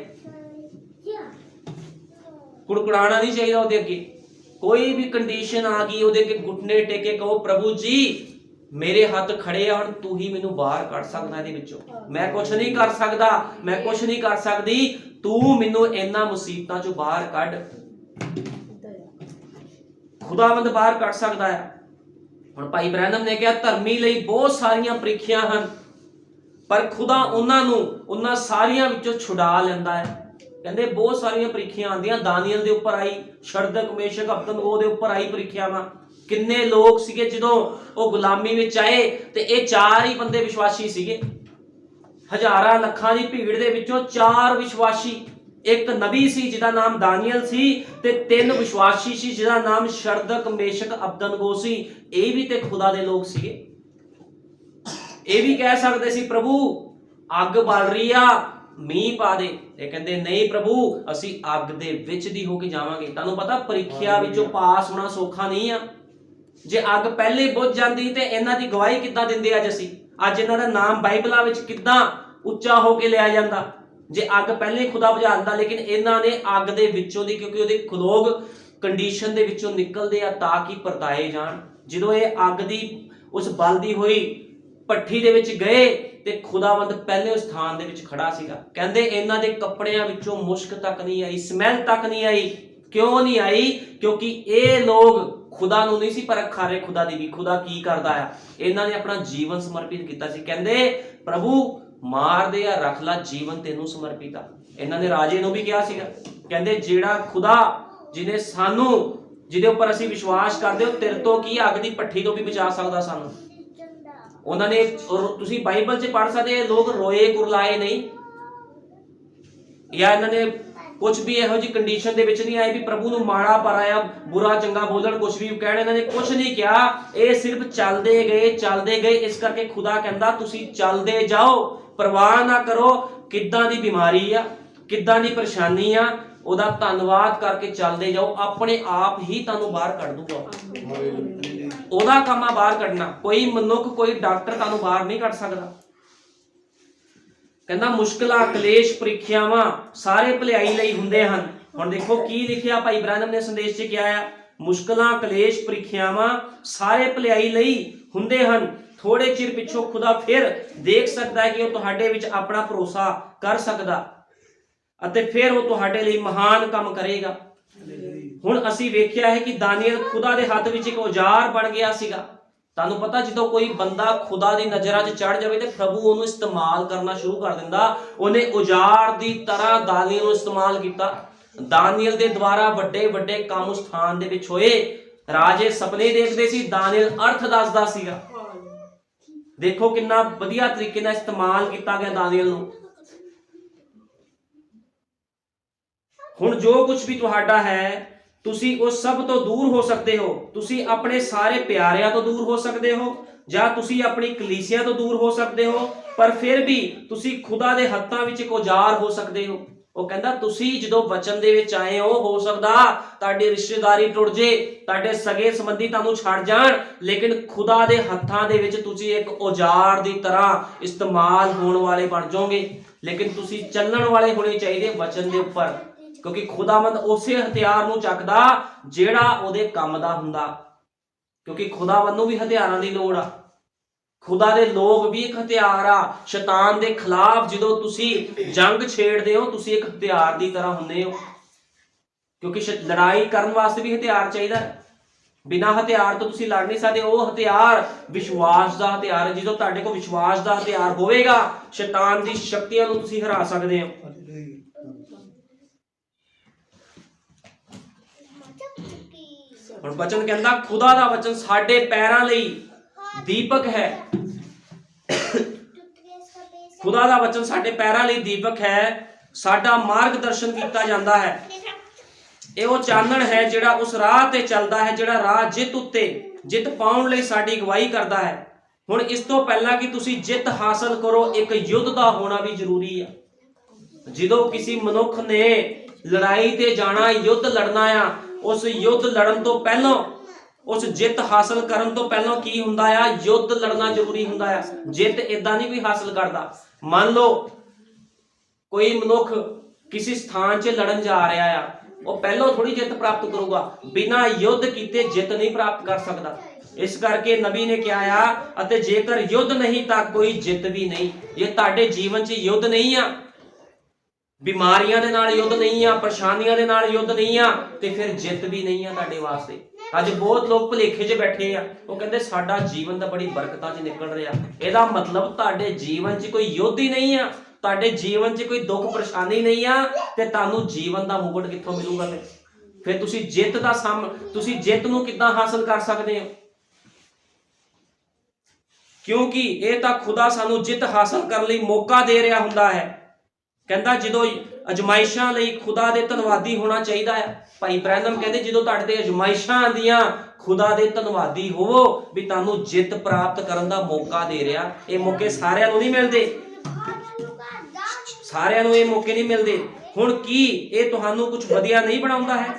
ਕੁੜਕੁੜਾਣਾ ਨਹੀਂ ਚਾਹੀਦਾ। ਉਹਦੇ ਅੱਗੇ ਕੋਈ ਵੀ ਕੰਡੀਸ਼ਨ ਆ ਗਈ, ਉਹਦੇ ਅੱਗੇ ਘੁਟਨੇ ਟੇਕੇ ਕਹੋ ਪ੍ਰਭੂ ਜੀ ਮੇਰੇ ਹੱਥ ਖੜੇ ਆ, ਹੁਣ ਤੂੰ ਹੀ ਮੈਨੂੰ ਬਾਹਰ ਕੱਢ ਸਕਦਾ ਇਹਦੇ ਵਿੱਚੋਂ। ਮੈਂ ਕੁਝ ਨਹੀਂ ਕਰ ਸਕਦਾ, ਮੈਂ ਕੁਝ ਨਹੀਂ ਕਰ ਸਕਦੀ, ਤੂੰ ਮੈਨੂੰ ਇਹਨਾਂ ਮੁਸੀਬਤਾਂ ਚੋਂ ਬਾਹਰ ਕੱਢ। ਖੁਦਾਵੰਦ ਬਾਹਰ ਕੱਢ ਸਕਦਾ ਹੈ। ਹੁਣ ਭਾਈ ਬ੍ਰੈਨਮ ਨੇ ਕਿਹਾ ਧਰਮੀ ਲਈ ਬਹੁਤ ਸਾਰੀਆਂ ਪ੍ਰੀਖਿਆ ਹਨ, ਪਰ ਖੁਦਾ ਉਹਨਾਂ ਨੂੰ ਉਹਨਾਂ ਸਾਰੀਆਂ ਵਿੱਚੋਂ ਛੁਡਾ ਲੈਂਦਾ ਹੈ। ਕਹਿੰਦੇ ਬਹੁਤ ਸਾਰੀਆਂ ਪ੍ਰੀਖਿਆ ਆਉਂਦੀਆਂ। ਦਾਨੀਅਲ ਦੇ ਉੱਪਰ ਆਈ, ਸ਼ਰਦਕ, ਮੇਸ਼ਕ, ਅਬਦਨਗੋ ਦੇ ਉੱਪਰ ਆਈ ਪ੍ਰੀਖਿਆਵਾਂ। ਕਿੰਨੇ ਲੋਕ ਸੀਗੇ ਜਦੋਂ ਉਹ ਗੁਲਾਮੀ ਵਿੱਚ ਆਏ ਤੇ ਇਹ 4 ਹੀ ਬੰਦੇ ਵਿਸ਼ਵਾਸੀ ਸੀਗੇ। ਹਜ਼ਾਰਾਂ ਲੱਖਾਂ ਦੀ ਭੀੜ ਦੇ ਵਿੱਚੋਂ 4 ਵਿਸ਼ਵਾਸੀ, ਇੱਕ ਨਬੀ ਸੀ ਜਿਹਦਾ ਨਾਮ ਦਾਨੀਅਲ ਸੀ ਤੇ 3 ਵਿਸ਼ਵਾਸੀ ਸੀ ਜਿਹਦਾ ਨਾਮ ਸ਼ਰਦਕ, ਮੇਸ਼ਕ, ਅਬਦਨਗੋ ਸੀ। ਇਹ ਵੀ ਤੇ ਖੁਦਾ ਦੇ ਲੋਕ ਸੀਗੇ। ਇਹ ਵੀ ਕਹਿ ਸਕਦੇ ਸੀ ਪ੍ਰਭੂ ਅੱਗ ਬਲ ਰਹੀ ਆ, ਮੀਂਹ ਪਾ ਦੇ। ਇਹ ਕਹਿੰਦੇ ਨਹੀਂ ਪ੍ਰਭੂ ਅਸੀਂ ਅੱਗ ਦੇ ਵਿੱਚ ਦੀ ਹੋ ਕੇ ਜਾਵਾਂਗੇ। ਤੁਹਾਨੂੰ ਪਤਾ ਪ੍ਰੀਖਿਆ ਵਿੱਚੋਂ ਪਾਸ ਹੋਣਾ ਸੌਖਾ ਨਹੀਂ ਆ। ਜੇ ਅੱਗ ਪਹਿਲੇ ਬੁੱਝ ਜਾਂਦੀ ਤੇ ਇਹਨਾਂ ਦੀ ਗਵਾਹੀ ਕਿੱਦਾਂ ਦਿੰਦੇ ਅੱਜ ਇਹਨਾਂ ਦਾ ਨਾਮ ਬਾਈਬਲਾਂ ਵਿੱਚ ਕਿੱਦਾਂ ਉੱਚਾ ਹੋ ਕੇ ਲਿਆ ਜਾਂਦਾ ਜੇ ਅੱਗ ਪਹਿਲੇ ਖੁਦਾ ਬੁਝਾ ਦਿੰਦਾ। ਲੇਕਿਨ ਇਹਨਾਂ ਨੇ ਅੱਗ ਦੇ ਵਿੱਚੋਂ ਦੀ, ਕਿਉਂਕਿ ਉਹਦੇ ਲੋਕ ਕੰਡੀਸ਼ਨ ਦੇ ਵਿੱਚੋਂ ਨਿਕਲਦੇ ਆ ਤਾਂ ਕਿ ਪਰਤਾਏ ਜਾਣ। ਜਦੋਂ ਇਹ ਅੱਗ ਦੀ ਉਸ ਬਲਦੀ ਹੋਈ ਭੱਠੀ ਦੇ ਵਿੱਚ ਗਏ ਤੇ ਖੁਦਾਵੰਦ ਪਹਿਲੇ ਉਸ ਸਥਾਨ ਦੇ ਵਿੱਚ ਖੜਾ ਸੀਗਾ। ਕਹਿੰਦੇ ਇਹਨਾਂ ਦੇ ਕੱਪੜਿਆਂ ਵਿੱਚੋਂ ਮੁਸ਼ਕ ਤੱਕ ਨਹੀਂ ਆਈ, ਸਮੈਲ ਤੱਕ ਨਹੀਂ ਆਈ। ਕਿਉਂ ਨਹੀਂ ਆਈ? ਕਿਉਂਕਿ ਇਹ ਲੋਕ ਖੁਦਾ ਨੂੰ ਨਹੀਂ ਸੀ ਪਰਖ ਰਹੇ, ਖੁਦਾ ਦੀ ਵੀ ਖੁਦਾ ਕੀ ਕਰਦਾ ਆ। ਇਹਨਾਂ ਨੇ ਆਪਣਾ ਜੀਵਨ ਸਮਰਪਿਤ ਕੀਤਾ ਸੀ। ਕਹਿੰਦੇ ਪ੍ਰਭੂ ਮਾਰ ਦੇ ਜਾਂ ਰੱਖ ਲੈ, ਜੀਵਨ ਤੈਨੂੰ ਸਮਰਪਿਤ ਆ। ਇਹਨਾਂ ਨੇ ਰਾਜੇ ਨੂੰ ਵੀ ਕਿਹਾ ਸੀਗਾ, ਕਹਿੰਦੇ ਜਿਹੜਾ ਖੁਦਾ ਜਿਹਨੇ ਸਾਨੂੰ, ਜਿਹਦੇ ਉੱਪਰ ਅਸੀਂ ਵਿਸ਼ਵਾਸ ਕਰਦੇ ਹੋ, ਤੇਰੇ ਤੋਂ ਕੀ ਅੱਗ ਦੀ ਭੱਠੀ ਤੋਂ ਵੀ ਬਚਾ ਸਕਦਾ ਸਾਨੂੰ। ਉਹਨਾਂ ਨੇ, ਤੁਸੀਂ ਬਾਈਬਲ 'ਚ ਪੜ੍ਹ ਸਕਦੇ ਇਹ ਲੋਕ ਰੋਏ ਕੁਰਲਾਏ ਨਹੀਂ, ਜਾਂ ਇਹਨਾਂ ਨੇ ਕੁਝ ਵੀ ਇਹੋ ਜਿਹੀ ਕੰਡੀਸ਼ਨ ਦੇ ਵਿੱਚ ਨਹੀਂ ਆਏ ਵੀ ਪ੍ਰਭੂ ਨੂੰ ਮਾੜਾ ਪਰਾਇਆ, ਬੁਰਾ ਚੰਗਾ ਬੋਲਣ, ਕੁਝ ਵੀ ਕਹਿਣ। ਇਹਨਾਂ ਨੇ ਕੁਝ ਨਹੀਂ ਕਿਹਾ, ਇਹ ਸਿਰਫ ਚੱਲਦੇ ਗਏ। ਇਸ ਕਰਕੇ ਖੁਦਾ ਕਹਿੰਦਾ ਤੁਸੀਂ ਚੱਲਦੇ ਜਾਓ, ਪਰਵਾਹ ਨਾ ਕਰੋ ਕਿੱਦਾਂ ਦੀ ਬਿਮਾਰੀ ਆ, ਕਿੱਦਾਂ ਦੀ ਪਰੇਸ਼ਾਨੀ ਆ, ਉਹਦਾ ਧੰਨਵਾਦ ਕਰਕੇ ਚੱਲਦੇ ਜਾਓ। ਆਪਣੇ ਆਪ ਹੀ ਤੁਹਾਨੂੰ ਬਾਹਰ ਕੱਢ ਦੂਗਾ। ਉਹਦਾ ਕੰਮ ਆ ਬਾਹਰ ਕੱਢਣਾ। ਕੋਈ ਮਨੁੱਖ, ਕੋਈ ਡਾਕਟਰ ਤੁਹਾਨੂੰ ਬਾਹਰ ਨਹੀਂ ਕੱਢ ਸਕਦਾ। ਕਹਿੰਦਾ ਮੁਸ਼ਕਲਾਂ, ਕਲੇਸ਼, ਪ੍ਰੀਖਿਆਵਾਂ ਸਾਰੇ ਭਲਾਈ ਲਈ ਹੁੰਦੇ ਹਨ। ਹੁਣ ਦੇਖੋ ਕੀ ਲਿਖਿਆ ਭਾਈ ਬ੍ਰੈਨਮ ਨੇ ਸੰਦੇਸ਼ 'ਚ ਕਿਹਾ ਆ, ਮੁਸ਼ਕਲਾਂ, ਕਲੇਸ਼, ਪ੍ਰੀਖਿਆਵਾਂ ਸਾਰੇ ਭਲਾਈ ਲਈ ਹੁੰਦੇ ਹਨ। ਥੋੜੇ ਚਿਰ ਪਿੱਛੋਂ ਖੁਦਾ ਫਿਰ ਦੇਖ ਸਕਦਾ ਹੈ ਕਿ ਉਹ ਤੁਹਾਡੇ ਵਿੱਚ ਆਪਣਾ ਭਰੋਸਾ ਕਰ ਸਕਦਾ ਅਤੇ ਫਿਰ ਉਹ ਤੁਹਾਡੇ ਲਈ ਮਹਾਨ ਕੰਮ ਕਰੇਗਾ। ਹੁਣ ਅਸੀਂ ਵੇਖਿਆ ਹੈ ਕਿ ਦਾਨੀਅਲ ਖੁਦਾ ਦੇ ਹੱਥ ਵਿੱਚ ਇੱਕ ਔਜ਼ਾਰ ਬਣ ਗਿਆ ਸੀਗਾ। ਤੁਹਾਨੂੰ ਪਤਾ ਜਦੋਂ ਕੋਈ ਬੰਦਾ ਖੁਦਾ ਦੀ ਨਜ਼ਰਾਂ 'ਚ ਚੜ ਜਾਵੇ ਤੇ ਪ੍ਰਭੂ ਉਹਨੂੰ ਇਸਤੇਮਾਲ ਕਰਨਾ ਸ਼ੁਰੂ ਕਰ ਦਿੰਦਾ। ਉਹਨੇ ਔਜ਼ਾਰ ਦੀ ਤਰ੍ਹਾਂ ਦਾਨੀਅਲ ਨੂੰ ਇਸਤੇਮਾਲ ਕੀਤਾ। ਦਾਨੀਅਲ ਦੇ ਦੁਆਰਾ ਵੱਡੇ ਵੱਡੇ ਕੰਮ ਉਸ ਸਥਾਨ ਦੇ ਵਿੱਚ ਹੋਏ। ਰਾਜੇ ਸੁਪਨੇ ਦੇਖਦੇ ਸੀ, ਦਾਨੀਅਲ ਅਰਥ ਦੱਸਦਾ ਸੀਗਾ। ਦੇਖੋ ਕਿੰਨਾ ਵਧੀਆ ਤਰੀਕੇ ਨਾਲ ਇਸਤੇਮਾਲ ਕੀਤਾ ਗਿਆ ਦਾਨੀਅਲ ਨੂੰ। ਹੁਣ ਜੋ ਕੁਝ ਵੀ ਤੁਹਾਡਾ ਹੈ, ਤੁਸੀਂ ਉਹ ਸਭ ਤੋਂ ਦੂਰ ਹੋ ਸਕਦੇ ਹੋ। ਤੁਸੀਂ ਆਪਣੇ ਸਾਰੇ ਪਿਆਰਿਆਂ ਤੋਂ ਦੂਰ ਹੋ ਸਕਦੇ ਹੋ ਜਾਂ ਤੁਸੀਂ ਆਪਣੀ ਕਲੀਸਿਆ ਤੋਂ ਦੂਰ ਹੋ ਸਕਦੇ ਹੋ, ਪਰ ਫਿਰ ਵੀ ਤੁਸੀਂ ਖੁਦਾ ਦੇ ਹੱਥਾਂ ਵਿੱਚ ਇੱਕ ਔਜ਼ਾਰ ਹੋ ਸਕਦੇ ਹੋ। ਉਹ ਕਹਿੰਦਾ ਤੁਸੀਂ ਜਦੋਂ ਵਚਨ ਦੇ ਵਿੱਚ ਆਏ ਹੋ ਸਕਦਾ ਤੁਹਾਡੀ ਰਿਸ਼ਤੇਦਾਰੀ ਟੁੱਟ ਜੇ, ਤੁਹਾਡੇ ਸਗੇ ਸੰਬੰਧੀ ਤੁਹਾਨੂੰ ਛੱਡ ਜਾਣ, ਲੇਕਿਨ ਖੁਦਾ ਦੇ ਹੱਥਾਂ ਦੇ ਵਿੱਚ ਤੁਸੀਂ ਇੱਕ ਔਜ਼ਾਰ ਦੀ ਤਰ੍ਹਾਂ ਇਸਤੇਮਾਲ ਹੋਣ ਵਾਲੇ ਬਣ ਜਾਓਗੇ। ਲੇਕਿਨ ਤੁਸੀਂ ਚੱਲਣ ਵਾਲੇ ਹੋਣੇ ਚਾਹੀਦੇ ਵਚਨ ਦੇ ਉੱਪਰ, ਕਿਉਂਕਿ ਖੁਦਾਵੰਦ ਉਸੇ ਹਥਿਆਰ ਨੂੰ ਚੱਕਦਾ ਜਿਹੜਾ ਉਹਦੇ ਕੰਮ ਦਾ ਹੁੰਦਾ। ਕਿਉਂਕਿ ਖੁਦਾਵੰਦ ਨੂੰ ਵੀ ਹਥਿਆਰਾਂ ਦੀ ਲੋੜ ਆ। ਖੁਦਾ ਦੇ ਲੋਕ ਵੀ ਇੱਕ ਹਥਿਆਰ ਆ। ਸ਼ੈਤਾਨ ਦੇ ਖਿਲਾਫ ਜਦੋਂ ਤੁਸੀਂ ਜੰਗ ਛੇੜਦੇ ਹੋ, ਤੁਸੀਂ ਇੱਕ ਹਥਿਆਰ ਦੀ ਤਰ੍ਹਾਂ ਹੁੰਦੇ ਹੋ। क्योंकि लड़ाई करने वास्ते भी हथियार चाहिए। बिना हथियार तो तुसी लड़ नहीं सकते। वो हथियार विश्वास का हथियार है। जो तुहाडे कोल विश्वास का हथियार होवेगा शैतान की शक्तियां नूं तुसी हरा सकते हो। हुण वचन कहंदा खुदा दा वचन साडे पैरां लई दीपक है। खुदा दा वचन साडे पैरां लई दीपक है, साडा मार्गदर्शन कीता जांदा है। ਇਹ ਉਹ ਚਾਨਣ ਹੈ ਜਿਹੜਾ ਉਸ ਰਾਹ ਤੇ ਚੱਲਦਾ ਹੈ, ਜਿਹੜਾ ਰਾਹ ਜਿੱਤ ਉੱਤੇ ਜਿੱਤ ਪਾਉਣ ਲਈ ਸਾਡੀ ਅਗਵਾਈ ਕਰਦਾ ਹੈ। ਹੁਣ ਇਸ ਤੋਂ ਪਹਿਲਾਂ ਕਿ ਤੁਸੀਂ ਜਿੱਤ ਹਾਸਲ ਕਰੋ, ਇੱਕ ਯੁੱਧ ਦਾ ਹੋਣਾ ਵੀ ਜ਼ਰੂਰੀ ਆ। ਜਦੋਂ ਕਿਸੇ ਮਨੁੱਖ ਨੇ ਲੜਾਈ ਤੇ ਜਾਣਾ, ਯੁੱਧ ਲੜਨਾ ਆ, ਉਸ ਯੁੱਧ ਲੜਨ ਤੋਂ ਪਹਿਲਾਂ, ਉਸ ਜਿੱਤ ਹਾਸਲ ਕਰਨ ਤੋਂ ਪਹਿਲਾਂ ਕੀ ਹੁੰਦਾ ਆ, ਯੁੱਧ ਲੜਨਾ ਜ਼ਰੂਰੀ ਹੁੰਦਾ ਆ। ਜਿੱਤ ਇਦਾਂ ਨਹੀਂ ਕੋਈ ਹਾਸਲ ਕਰਦਾ। ਮੰਨ ਲਓ ਕੋਈ ਮਨੁੱਖ ਕਿਸੇ ਸਥਾਨ 'ਚ ਲੜਨ ਜਾ ਰਿਹਾ ਆ, ਉਹ ਪਹਿਲਾਂ ਥੋੜੀ ਜਿੱਤ ਪ੍ਰਾਪਤ ਕਰੂਗਾ। ਬਿਨਾਂ ਯੁੱਧ ਕੀਤੇ ਜਿੱਤ ਨਹੀਂ ਪ੍ਰਾਪਤ ਕਰ ਸਕਦਾ। ਇਸ ਕਰਕੇ ਨਬੀ ਨੇ ਕਿਹਾ ਆ, ਅਤੇ ਜੇਕਰ ਯੁੱਧ ਨਹੀਂ ਤਾਂ ਕੋਈ ਜਿੱਤ ਵੀ ਨਹੀਂ। ਜੇ ਤੁਹਾਡੇ ਜੀਵਨ 'ਚ ਯੁੱਧ ਨਹੀਂ ਆ, ਬਿਮਾਰੀਆਂ ਦੇ ਨਾਲ ਯੁੱਧ ਨਹੀਂ ਆ, ਪਰੇਸ਼ਾਨੀਆਂ ਦੇ ਨਾਲ ਯੁੱਧ ਨਹੀਂ ਆ, ਤੇ ਫਿਰ ਜਿੱਤ ਵੀ ਨਹੀਂ ਆ ਤੁਹਾਡੇ ਵਾਸਤੇ। ਅੱਜ ਬਹੁਤ ਲੋਕ ਭੁਲੇਖੇ 'ਚ ਬੈਠੇ ਆ। ਉਹ ਕਹਿੰਦੇ ਸਾਡਾ ਜੀਵਨ ਤਾਂ ਬੜੀ ਬਰਕਤਾਂ 'ਚ ਨਿਕਲ ਰਿਹਾ। ਇਹਦਾ ਮਤਲਬ ਤੁਹਾਡੇ ਜੀਵਨ 'ਚ ਕੋਈ ਯੁੱਧ ਹੀ ਨਹੀਂ ਆ, ਤੁਹਾਡੇ ਜੀਵਨ 'ਚ ਕੋਈ ਦੁੱਖ ਪਰੇਸ਼ਾਨੀ ਨਹੀਂ ਆ, ਤੇ ਤੁਹਾਨੂੰ ਜੀਵਨ ਦਾ ਮੁਕਟ ਕਿੱਥੋਂ ਮਿਲੂਗਾ? ਫਿਰ ਤੁਸੀਂ ਜਿੱਤ ਦਾ ਤੁਸੀਂ ਜਿੱਤ ਨੂੰ ਕਿੱਦਾਂ ਹਾਸਲ ਕਰ ਸਕਦੇ ਹੋ? ਕਿਉਂਕਿ ਇਹ ਤਾਂ ਖੁਦਾ ਸਾਨੂੰ ਜਿੱਤ ਹਾਸਲ ਕਰਨ ਲਈ ਮੌਕਾ ਦੇ ਰਿਹਾ ਹੁੰਦਾ ਹੈ। ਕਹਿੰਦਾ ਜਦੋਂ ਅਜਮਾਇਸ਼ਾਂ ਲਈ ਖੁਦਾ ਦੇ ਧੰਨਵਾਦੀ ਹੋਣਾ ਚਾਹੀਦਾ ਹੈ। ਭਾਈ ਬ੍ਰੈਨਮ ਕਹਿੰਦੇ ਜਦੋਂ ਤੁਹਾਡੇ ਤੇ ਅਜਮਾਇਸ਼ਾਂ ਆਉਂਦੀਆਂ, ਖੁਦਾ ਦੇ ਧੰਨਵਾਦੀ ਹੋਵੋ ਵੀ ਤੁਹਾਨੂੰ ਜਿੱਤ ਪ੍ਰਾਪਤ ਕਰਨ ਦਾ ਮੌਕਾ ਦੇ ਰਿਹਾ। ਇਹ ਮੌਕੇ ਸਾਰਿਆਂ ਨੂੰ ਨਹੀਂ ਮਿਲਦੇ, ਸਾਰਿਆਂ ਨੂੰ ਇਹ ਮੌਕੇ ਨਹੀਂ ਮਿਲਦੇ। ਹੁਣ ਕੀ ਇਹ ਤੁਹਾਨੂੰ ਕੁਝ ਵਧੀਆ ਨਹੀਂ ਬਣਾਉਂਦਾ ਹੈ?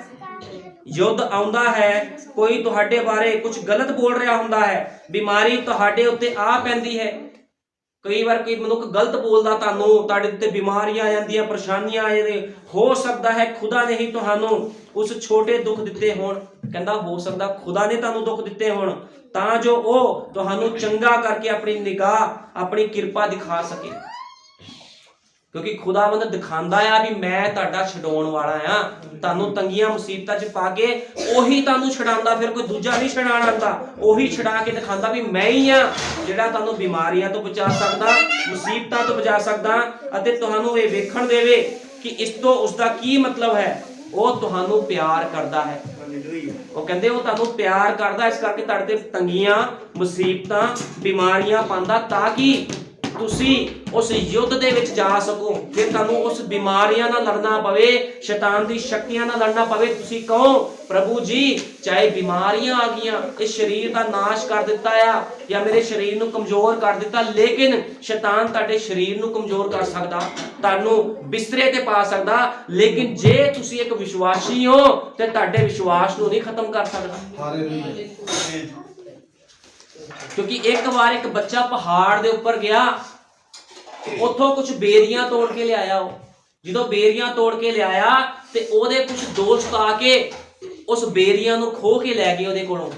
ਯੁੱਧ ਆਉਂਦਾ ਹੈ, ਕੋਈ ਤੁਹਾਡੇ ਬਾਰੇ ਕੁਝ ਗਲਤ ਬੋਲ ਰਿਹਾ ਹੁੰਦਾ ਹੈ, ਬਿਮਾਰੀ ਤੁਹਾਡੇ ਉੱਤੇ ਆ ਪੈਂਦੀ ਹੈ। ਕਈ ਵਾਰ ਕੋਈ ਮਨੁੱਖ ਗਲਤ ਬੋਲਦਾ, ਤੁਹਾਡੇ ਉੱਤੇ ਬਿਮਾਰੀਆਂ ਆ ਜਾਂਦੀਆਂ, ਪਰੇਸ਼ਾਨੀਆਂ ਆ ਜਾਂਦੀਆਂ। ਹੋ ਸਕਦਾ ਹੈ ਖੁਦਾ ਨੇ ਹੀ ਤੁਹਾਨੂੰ ਉਸ ਛੋਟੇ ਦੁੱਖ ਦਿੱਤੇ ਹੋਣ। ਕਹਿੰਦਾ ਹੋ ਸਕਦਾ ਖੁਦਾ ਨੇ ਤੁਹਾਨੂੰ ਦੁੱਖ ਦਿੱਤੇ ਹੋਣ ਤਾਂ ਜੋ ਉਹ ਤੁਹਾਨੂੰ ਚੰਗਾ ਕਰਕੇ ਆਪਣੀ ਨਿਗਾਹ, ਆਪਣੀ ਕਿਰਪਾ ਦਿਖਾ ਸਕੇ। ਕਿਉਂਕਿ ਖੁਦਾਵੰਦ ਦਿਖਾਉਂਦਾ ਆ ਵੀ ਮੈਂ ਤੁਹਾਡਾ ਛਡਾਉਣ ਵਾਲਾ ਆ। ਤੁਹਾਨੂੰ ਤੰਗੀਆਂ ਮੁਸੀਬਤਾਂ 'ਚ ਪਾ ਕੇ ਉਹੀ ਤੁਹਾਨੂੰ ਛਡਾਉਂਦਾ, ਫਿਰ ਕੋਈ ਦੂਜਾ ਨਹੀਂ ਛਡਾਉਣ ਆਉਂਦਾ। ਉਹੀ ਛਡਾ ਕੇ ਦਿਖਾਉਂਦਾ ਵੀ ਮੈਂ ਹੀ ਆ ਜਿਹੜਾ ਤੁਹਾਨੂੰ ਬਿਮਾਰੀਆਂ ਤੋਂ ਬਚਾ ਸਕਦਾ, ਮੁਸੀਬਤਾਂ ਤੋਂ ਬਚਾ ਸਕਦਾ, ਅਤੇ ਤੁਹਾਨੂੰ ਇਹ ਵੇਖਣ ਦੇਵੇ ਕਿ ਇਸ ਤੋਂ ਉਸਦਾ ਕੀ ਮਤਲਬ ਹੈ। ਉਹ ਤੁਹਾਨੂੰ ਪਿਆਰ ਕਰਦਾ ਹੈ। ਉਹ ਕਹਿੰਦੇ ਉਹ ਤੁਹਾਨੂੰ ਪਿਆਰ ਕਰਦਾ, ਇਸ ਕਰਕੇ ਤੁਹਾਡੇ ਤੇ ਤੰਗੀਆਂ, ਮੁਸੀਬਤਾਂ, ਬਿਮਾਰੀਆਂ ਪਾਉਂਦਾ ਤਾਂ ਕਿ ਤੁਸੀਂ ਉਸ ਯੁੱਧ ਦੇ ਵਿੱਚ ਜਾ ਸਕੋ। ਫਿਰ ਤੁਹਾਨੂੰ ਉਸ ਬਿਮਾਰੀਆਂ ਨਾਲ ਲੜਨਾ ਪਵੇ, ਸ਼ੈਤਾਨ ਦੀ ਸ਼ਕਤੀਆਂ ਨਾਲ ਲੜਨਾ ਪਵੇ। ਤੁਸੀਂ ਕਹੋ ਪ੍ਰਭੂ ਜੀ ਚਾਹੇ ਬਿਮਾਰੀਆਂ ਆ ਗਈਆਂ, ਇਸ ਸਰੀਰ ਦਾ ਨਾਸ਼ ਕਰ ਦਿੱਤਾ ਆ ਜਾਂ ਮੇਰੇ ਸਰੀਰ ਨੂੰ ਕਮਜ਼ੋਰ ਕਰ ਦਿੱਤਾ, ਲੇਕਿਨ ਸ਼ੈਤਾਨ ਤੁਹਾਡੇ ਸਰੀਰ ਨੂੰ ਕਮਜ਼ੋਰ ਕਰ ਸਕਦਾ, ਤੁਹਾਨੂੰ ਬਿਸਤਰੇ ਤੇ ਪਾ ਸਕਦਾ, ਲੇਕਿਨ ਜੇ ਤੁਸੀਂ ਇੱਕ ਵਿਸ਼ਵਾਸੀ ਹੋ ਤੇ ਤੁਹਾਡੇ ਵਿਸ਼ਵਾਸ ਨੂੰ ਨਹੀਂ ਖਤਮ ਕਰ ਸਕਦਾ। ਹਾਲੇਲੂਇਆ। ਕਿਉਂਕਿ ਇੱਕ ਵਾਰ ਇੱਕ ਬੱਚਾ ਪਹਾੜ ਦੇ ਉੱਪਰ ਗਿਆ, ਉੱਥੋਂ ਕੁਝ ਬੇਰੀਆਂ ਤੋੜ ਕੇ ਲਿਆਇਆ। ਉਹ ਜਦੋਂ ਬੇਰੀਆਂ ਤੋੜ ਕੇ ਲਿਆਇਆ ਤੇ ਉਹਦੇ ਕੁਝ ਦੋਸਤ ਆ ਕੇ ਉਸ ਬੇਰੀਆਂ ਨੂੰ ਖੋਹ ਕੇ ਲੈ ਗਏ ਉਹਦੇ ਕੋਲੋਂ।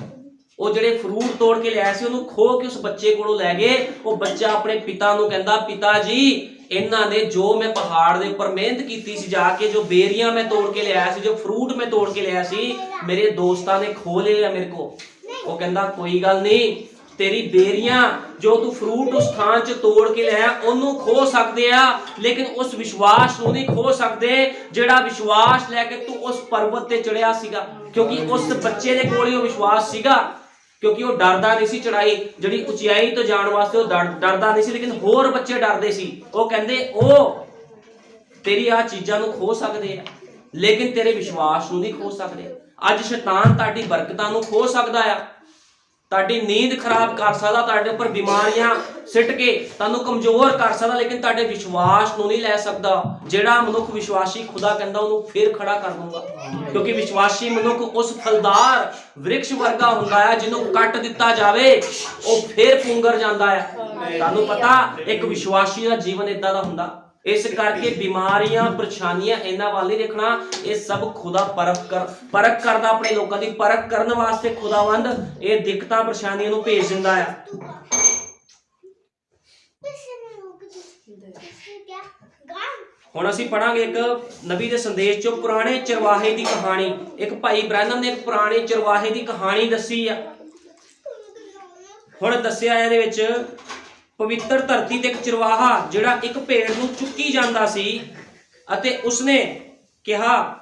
ਉਹ ਜਿਹੜੇ ਫਰੂਟ ਤੋੜ ਕੇ ਲਿਆਇਆ ਸੀ ਉਹਨੂੰ ਖੋਹ ਕੇ ਉਸ ਬੱਚੇ ਕੋਲੋਂ ਲੈ ਗਏ। ਉਹ ਬੱਚਾ ਆਪਣੇ ਪਿਤਾ ਨੂੰ ਕਹਿੰਦਾ, ਪਿਤਾ ਜੀ ਇਹਨਾਂ ਨੇ ਜੋ ਮੈਂ ਪਹਾੜ ਦੇ ਉੱਪਰ ਮਿਹਨਤ ਕੀਤੀ ਸੀ, ਜਾ ਕੇ ਜੋ ਬੇਰੀਆਂ ਮੈਂ ਤੋੜ ਕੇ ਲਿਆਇਆ ਸੀ, ਜੋ ਫਰੂਟ ਮੈਂ ਤੋੜ ਕੇ ਲਿਆਇਆ ਸੀ, ਮੇਰੇ ਦੋਸਤਾਂ ਨੇ ਖੋਹ ਲਏ ਆ ਮੇਰੇ ਕੋ। ਉਹ ਕਹਿੰਦਾ ਕੋਈ ਗੱਲ ਨਹੀਂ, ਤੇਰੀ ਬੇਰੀਆਂ ਜੋ ਤੂੰ ਫਰੂਟ ਉਸ ਥਾਂ 'ਚ ਤੋੜ ਕੇ ਲਿਆ ਉਹਨੂੰ ਖੋ ਸਕਦੇ ਆ, ਲੇਕਿਨ ਉਸ ਵਿਸ਼ਵਾਸ ਨੂੰ ਨਹੀਂ ਖੋ ਸਕਦੇ ਜਿਹੜਾ ਵਿਸ਼ਵਾਸ ਲੈ ਕੇ ਤੂੰ ਉਸ ਪਰਬਤ ਤੇ ਚੜਿਆ ਸੀਗਾ। ਕਿਉਂਕਿ ਉਸ ਬੱਚੇ ਦੇ ਕੋਲ ਹੀ ਉਹ ਵਿਸ਼ਵਾਸ ਸੀਗਾ, ਕਿਉਂਕਿ ਉਹ ਡਰਦਾ ਨਹੀਂ ਸੀ ਚੜਾਈ ਜਿਹੜੀ ਉਚਾਈ ਤੋਂ ਜਾਣ ਵਾਸਤੇ, ਉਹ ਡਰਦਾ ਨਹੀਂ ਸੀ, ਲੇਕਿਨ ਹੋਰ ਬੱਚੇ ਡਰਦੇ ਸੀ। ਉਹ ਕਹਿੰਦੇ ਉਹ ਤੇਰੀ ਆ ਚੀਜ਼ਾਂ ਨੂੰ ਖੋ ਸਕਦੇ ਆ, ਲੇਕਿਨ ਤੇਰੇ ਵਿਸ਼ਵਾਸ ਨੂੰ ਨਹੀਂ ਖੋ ਸਕਦੇ। ਅੱਜ ਸ਼ੈਤਾਨ ਤੁਹਾਡੀ ਬਰਕਤਾਂ ਨੂੰ ਖੋ ਸਕਦਾ ਆ, ਤੁਹਾਡੀ ਨੀਂਦ ਖਰਾਬ ਕਰ ਸਕਦਾ, ਤੁਹਾਡੇ ਉੱਪਰ ਬਿਮਾਰੀਆਂ ਸਿੱਟ ਕੇ ਤੁਹਾਨੂੰ ਕਮਜ਼ੋਰ ਕਰ ਸਕਦਾ, ਲੇਕਿਨ ਤੁਹਾਡੇ ਵਿਸ਼ਵਾਸ ਨੂੰ ਨਹੀਂ ਲੈ ਸਕਦਾ। ਜਿਹੜਾ ਮਨੁੱਖ ਵਿਸ਼ਵਾਸੀ ਖੁਦਾ ਕਹਿੰਦਾ ਉਹਨੂੰ ਫਿਰ ਖੜਾ ਕਰ ਦੂੰਗਾ, ਕਿਉਂਕਿ ਵਿਸ਼ਵਾਸੀ ਮਨੁੱਖ ਉਸ ਫਲਦਾਰ ਵ੍ਰਿਕਸ਼ ਵਰਗਾ ਹੁੰਦਾ ਹੈ ਜਿਹਨੂੰ ਕੱਟ ਦਿੱਤਾ ਜਾਵੇ ਉਹ ਫਿਰ ਪੁੰਗਰ ਜਾਂਦਾ ਹੈ। ਤੁਹਾਨੂੰ ਪਤਾ ਇੱਕ ਵਿਸ਼ਵਾਸੀ ਦਾ ਜੀਵਨ ਏਦਾਂ ਦਾ ਹੁੰਦਾ। ਇਸ ਕਰਕੇ ਬਿਮਾਰੀਆਂ, ਪਰੇਸ਼ਾਨੀਆਂ ਇਹਨਾਂ ਵੱਲ ਨਹੀਂ ਦੇਖਣਾ। ਇਹ ਸਭ ਖੁਦਾ ਪਰਖ ਕਰਦਾ, ਆਪਣੇ ਲੋਕਾਂ ਦੀ ਪਰਖ ਕਰਨ ਵਾਸਤੇ ਖੁਦਾਵੰਦ ਇਹ ਦਿੱਕਤਾਂ, ਪਰੇਸ਼ਾਨੀਆਂ ਨੂੰ ਭੇਜ ਦਿੰਦਾ ਆ। ਹੁਣ ਅਸੀਂ ਪੜਾਂਗੇ ਇੱਕ ਨਬੀ ਦੇ ਸੰਦੇਸ਼ ਚੋਂ ਪੁਰਾਣੇ ਚਰਵਾਹੇ ਦੀ ਕਹਾਣੀ। ਇੱਕ ਭਾਈ ਬ੍ਰੈਨਮ ਨੇ ਇੱਕ ਪੁਰਾਣੇ ਚਰਵਾਹੇ ਦੀ ਕਹਾਣੀ ਦੱਸੀ ਆ। ਹੁਣ ਦੱਸਿਆ ਇਹਦੇ ਵਿੱਚ ਪਵਿੱਤਰ ਧਰਤੀ ਤੇ ਇੱਕ ਚਰਵਾਹਾ ਜਿਹੜਾ ਇੱਕ ਭੇਡ ਨੂੰ ਚੁੱਕੀ ਜਾਂਦਾ ਸੀ ਅਤੇ ਉਸਨੇ ਕਿਹਾ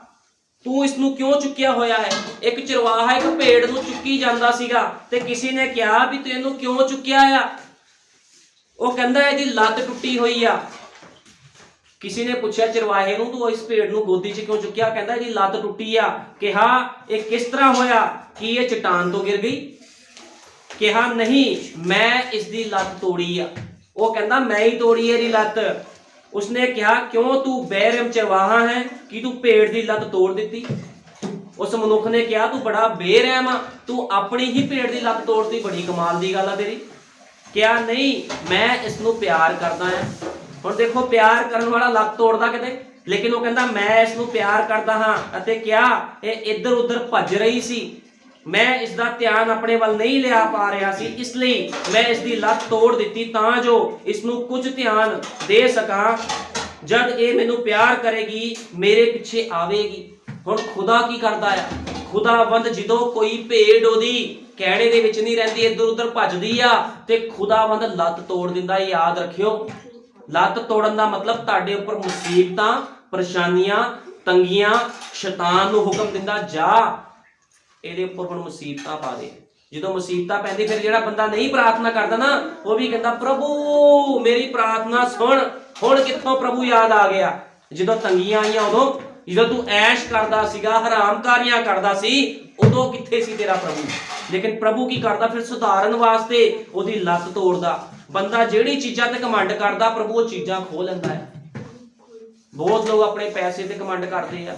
ਤੂੰ ਇਸ ਨੂੰ ਕਿਉਂ ਚੁੱਕਿਆ ਹੋਇਆ ਹੈ। ਇੱਕ ਚਰਵਾਹਾ ਇੱਕ ਭੇਡ ਨੂੰ ਚੁੱਕੀ ਜਾਂਦਾ ਸੀਗਾ ਤੇ ਕਿਸੇ ਨੇ ਕਿਹਾ ਵੀ ਤੂੰ ਇਹਨੂੰ ਕਿਉਂ ਚੁੱਕਿਆ ਆ। ਉਹ ਕਹਿੰਦਾ ਇਹਦੀ ਲੱਤ ਟੁੱਟੀ ਹੋਈ ਆ। ਕਿਸੇ ਨੇ ਪੁੱਛਿਆ ਚਰਵਾਹੇ ਨੂੰ ਤੂੰ ਇਸ ਭੇਡ ਨੂੰ ਗੋਦੀ 'ਚ ਕਿਉਂ ਚੁੱਕਿਆ। ਕਹਿੰਦਾ ਇਹਦੀ ਲੱਤ ਟੁੱਟੀ ਆ। ਕਿਹਾ ਇਹ ਕਿਸ ਤਰ੍ਹਾਂ ਹੋਇਆ, ਕੀ ਇਹ ਚਟਾਨ ਤੋਂ ਗਿਰ ਗਈ। ਕਿਹਾ ਨਹੀਂ, ਮੈਂ ਇਸ ਦੀ ਲੱਤ ਤੋੜੀ ਆ। ਉਹ ਕਹਿੰਦਾ ਮੈਂ ਹੀ ਤੋੜੀ ਇਹਦੀ ਲੱਤ। ਉਸਨੇ ਕਿਹਾ ਕਿਉਂ ਤੂੰ ਬੇਰਹਿਮ ਚਰਵਾਹਾ ਹੈ ਕਿ ਤੂੰ ਭੇਡ ਦੀ ਲੱਤ ਤੋੜ ਦਿੱਤੀ। ਉਸ ਮਨੁੱਖ ਨੇ ਕਿਹਾ ਤੂੰ ਬੜਾ ਬੇਰਹਿਮ ਆ, ਤੂੰ ਆਪਣੀ ਹੀ ਭੇਡ ਦੀ ਲੱਤ ਤੋੜਦੀ, ਬੜੀ ਕਮਾਲ ਦੀ ਗੱਲ ਆ ਤੇਰੀ। ਕਿਹਾ ਨਹੀਂ, ਮੈਂ ਇਸ ਨੂੰ ਪਿਆਰ ਕਰਦਾ ਹਾਂ। ਹੁਣ ਦੇਖੋ ਪਿਆਰ ਕਰਨ ਵਾਲਾ ਲੱਤ ਤੋੜਦਾ ਕਿਤੇ, ਲੇਕਿਨ ਉਹ ਕਹਿੰਦਾ ਮੈਂ ਇਸ ਨੂੰ ਪਿਆਰ ਕਰਦਾ ਹਾਂ। ਅਤੇ ਕਿਹਾ ਇਹ ਇੱਧਰ ਉੱਧਰ ਭੱਜ ਰਹੀ ਸੀ, ਮੈਂ ਇਸ ਦਾ ਧਿਆਨ ਆਪਣੇ ਵੱਲ ਨਹੀਂ ਲਿਆ ਪਾ ਰਿਹਾ ਸੀ, ਇਸ ਲਈ ਮੈਂ ਇਸ ਦੀ ਲੱਤ ਤੋੜ ਦਿੱਤੀ ਤਾਂ ਜੋ ਇਸ ਨੂੰ ਕੁਝ ਧਿਆਨ ਦੇ ਸਕਾਂ। ਜਦ ਇਹ ਮੈਨੂੰ ਪਿਆਰ ਕਰੇਗੀ ਮੇਰੇ ਪਿੱਛੇ ਆਵੇਗੀ। ਹੁਣ ਖੁਦਾ ਕੀ ਕਰਦਾ ਆ, ਖੁਦਾਵੰਦ ਜਦੋਂ ਕੋਈ ਭੇਡ ਉਹਦੀ ਕਹਿਣੇ ਦੇ ਵਿੱਚ ਨਹੀਂ ਰਹਿੰਦੀ, ਇੱਧਰ ਉੱਧਰ ਭੱਜਦੀ ਆ ਤੇ ਖੁਦਾਵੰਦ ਲੱਤ ਤੋੜ ਦਿੰਦਾ। ਯਾਦ ਰੱਖਿਓ, ਲੱਤ ਤੋੜਨ ਦਾ ਮਤਲਬ ਤੁਹਾਡੇ ਉੱਪਰ ਮੁਸੀਬਤਾਂ, ਪਰੇਸ਼ਾਨੀਆਂ, ਤੰਗੀਆਂ, ਸ਼ੈਤਾਨ ਨੂੰ ਹੁਕਮ ਦਿੰਦਾ ਜਾ ਇਹਦੇ ਉੱਪਰ ਹੁਣ ਮੁਸੀਬਤਾਂ ਪਾ ਦੇ। ਜਦੋਂ ਮੁਸੀਬਤਾਂ ਪੈਂਦੀ ਫਿਰ ਜਿਹੜਾ ਬੰਦਾ ਨਹੀਂ ਪ੍ਰਾਰਥਨਾ ਕਰਦਾ ਨਾ ਉਹ ਵੀ ਕਹਿੰਦਾ ਪ੍ਰਭੂ ਮੇਰੀ ਪ੍ਰਾਰਥਨਾ ਸੁਣ। ਹੁਣ ਕਿੱਥੋਂ ਪ੍ਰਭੂ ਯਾਦ ਆ ਗਿਆ, ਜਦੋਂ ਤੰਗੀਆਂ ਆਈਆਂ ਉਦੋਂ, ਜਦੋਂ ਤੂੰ ਐਸ਼ ਕਰਦਾ ਸੀਗਾ, ਹਰਾਮਕਾਰੀਆਂ ਕਰਦਾ ਸੀ, ਉਦੋਂ ਕਿੱਥੇ ਸੀ ਤੇਰਾ ਪ੍ਰਭੂ। ਲੇਕਿਨ ਪ੍ਰਭੂ ਕੀ ਕਰਦਾ ਫਿਰ ਸੁਧਾਰਨ ਵਾਸਤੇ ਉਹਦੀ ਲੱਤ ਤੋੜਦਾ। ਬੰਦਾ ਜਿਹੜੀ ਚੀਜ਼ਾਂ ਤੇ ਘਮੰਡ ਕਰਦਾ ਪ੍ਰਭੂ ਉਹ ਚੀਜ਼ਾਂ ਖੋਹ ਲੈਂਦਾ ਹੈ। ਬਹੁਤ ਲੋਕ ਆਪਣੇ ਪੈਸੇ ਤੇ ਘਮੰਡ ਕਰਦੇ ਆ,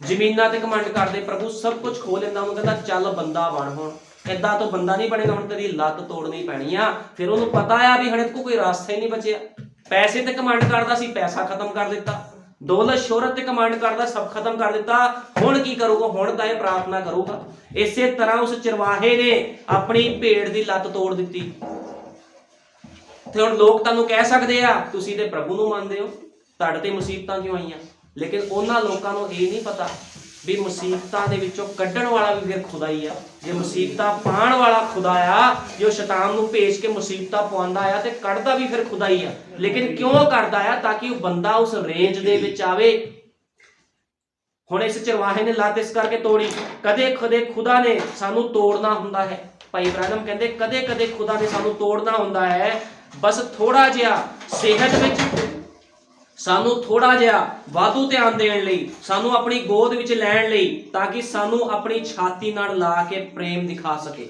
ਜ਼ਮੀਨਾਂ ਤੇ ਘਮੰਡ ਕਰਦੇ, ਪ੍ਰਭੂ ਸਭ ਕੁਝ ਖੋਹ ਲੈਂਦਾ। ਉਹਨੂੰ ਕਹਿੰਦਾ ਚੱਲ ਬੰਦਾ ਬਣ। ਹੁਣ ਏਦਾਂ ਤੋਂ ਬੰਦਾ ਨਹੀਂ ਬਣੇਗਾ, ਹੁਣ ਤੇਰੀ ਲੱਤ ਤੋੜਨੀ ਪੈਣੀ ਆ। ਫਿਰ ਉਹਨੂੰ ਪਤਾ ਆ ਵੀ ਹਣੇ ਕੋਈ ਰਾਸਤਾ ਹੀ ਨਹੀਂ ਬਚਿਆ। ਪੈਸੇ ਤੇ ਘਮੰਡ ਕਰਦਾ ਸੀ, ਪੈਸਾ ਖਤਮ ਕਰ ਦਿੱਤਾ। ਦੌਲਤ ਸ਼ੋਹਰਤ ਤੇ ਘਮੰਡ ਕਰਦਾ, ਸਭ ਖਤਮ ਕਰ ਦਿੱਤਾ। ਹੁਣ ਕੀ ਕਰੂਗਾ, ਹੁਣ ਤਾਂ ਇਹ ਪ੍ਰਾਰਥਨਾ ਕਰੂਗਾ। ਇਸੇ ਤਰ੍ਹਾਂ ਉਸ ਚਰਵਾਹੇ ਨੇ ਆਪਣੀ ਭੇਡ ਦੀ ਲੱਤ ਤੋੜ ਦਿੱਤੀ। ਤੇ ਹੁਣ ਲੋਕ ਤੁਹਾਨੂੰ ਕਹਿ ਸਕਦੇ ਆ ਤੁਸੀਂ ਤੇ ਪ੍ਰਭੂ ਨੂੰ ਮੰਨਦੇ ਹੋ, ਤੁਹਾਡੇ ਤੇ ਮੁਸੀਬਤਾਂ ਕਿਉਂ ਆਈਆਂ। ਲੇਕਿਨ ਉਹਨਾਂ ਲੋਕਾਂ ਨੂੰ ਇਹ ਨਹੀਂ ਪਤਾ ਵੀ ਮੁਸੀਬਤਾਂ ਦੇ ਵਿੱਚੋਂ ਕੱਢਣ ਵਾਲਾ ਵੀ ਫਿਰ ਖੁਦਾ ਹੀ ਆ। ਜੇ ਮੁਸੀਬਤਾਂ ਪਾਉਣ ਵਾਲਾ ਖੁਦਾ ਆ, ਜੋ ਸ਼ੈਤਾਨ ਨੂੰ ਭੇਜ ਕੇ ਮੁਸੀਬਤਾਂ ਪਵਾਉਂਦਾ ਆ ਤੇ ਕੱਢਦਾ ਵੀ ਫਿਰ ਖੁਦਾ ਹੀ ਆ। ਲੇਕਿਨ ਕਿਉਂ ਕਰਦਾ ਆ, ਤਾਂ ਕਿ ਉਹ ਬੰਦਾ ਉਸ ਰੇਂਜ ਦੇ ਵਿੱਚ ਆਵੇ। ਹੁਣ ਇਸ ਚਰਵਾਹੇ ਨੇ ਲੱਤ ਇਸ ਕਰਕੇ ਤੋੜੀ। ਕਦੇ ਕਦੇ ਖੁਦਾ ਨੇ ਸਾਨੂੰ ਤੋੜਨਾ ਹੁੰਦਾ ਹੈ। ਭਾਈ ਬ੍ਰੈਨਮ ਕਹਿੰਦੇ ਕਦੇ ਕਦੇ ਖੁਦਾ ਨੇ ਸਾਨੂੰ ਤੋੜਨਾ ਹੁੰਦਾ ਹੈ, ਬਸ ਥੋੜਾ ਜਿਹਾ ਸਿਹਤ ਵਿੱਚ ਸਾਨੂੰ ਥੋੜਾ ਜਿਹਾ ਵਾਧੂ ਧਿਆਨ ਦੇਣ ਲਈ, ਸਾਨੂੰ ਆਪਣੀ ਗੋਦ ਵਿੱਚ ਲੈਣ ਲਈ, ਤਾਂ ਕਿ ਸਾਨੂੰ ਆਪਣੀ ਛਾਤੀ ਨਾਲ ਲਾ ਕੇ ਪ੍ਰੇਮ ਦਿਖਾ ਸਕੇ।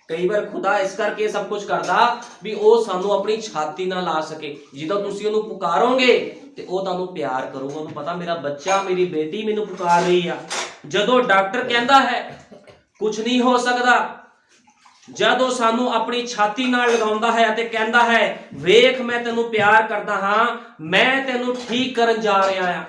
ਕਈ ਵਾਰ ਖੁਦਾ ਇਸ ਕਰਕੇ ਸਭ ਕੁਝ ਕਰਦਾ ਵੀ ਉਹ ਸਾਨੂੰ ਆਪਣੀ ਛਾਤੀ ਨਾਲ ਲਾ ਸਕੇ। ਜਦੋਂ ਤੁਸੀਂ ਉਹਨੂੰ ਪੁਕਾਰੋਗੇ ਤੇ ਉਹ ਤੁਹਾਨੂੰ ਪਿਆਰ ਕਰੂਗਾ। ਉਹਨੂੰ ਪਤਾ ਮੇਰਾ ਬੱਚਾ, ਮੇਰੀ ਬੇਟੀ ਮੈਨੂੰ ਪੁਕਾਰ ਰਹੀ ਆ। ਜਦੋਂ ਡਾਕਟਰ ਕਹਿੰਦਾ ਹੈ ਕੁਝ ਨਹੀਂ ਹੋ ਸਕਦਾ, ਜਦੋਂ ਸਾਨੂੰ ਆਪਣੀ ਛਾਤੀ ਨਾਲ ਲਗਾਉਂਦਾ ਹੈ ਅਤੇ ਕਹਿੰਦਾ ਹੈ ਵੇਖ ਮੈਂ ਤੈਨੂੰ ਪਿਆਰ ਕਰਦਾ ਹਾਂ, ਮੈਂ ਤੈਨੂੰ ਠੀਕ ਕਰਨ ਜਾ ਰਿਹਾ ਆ।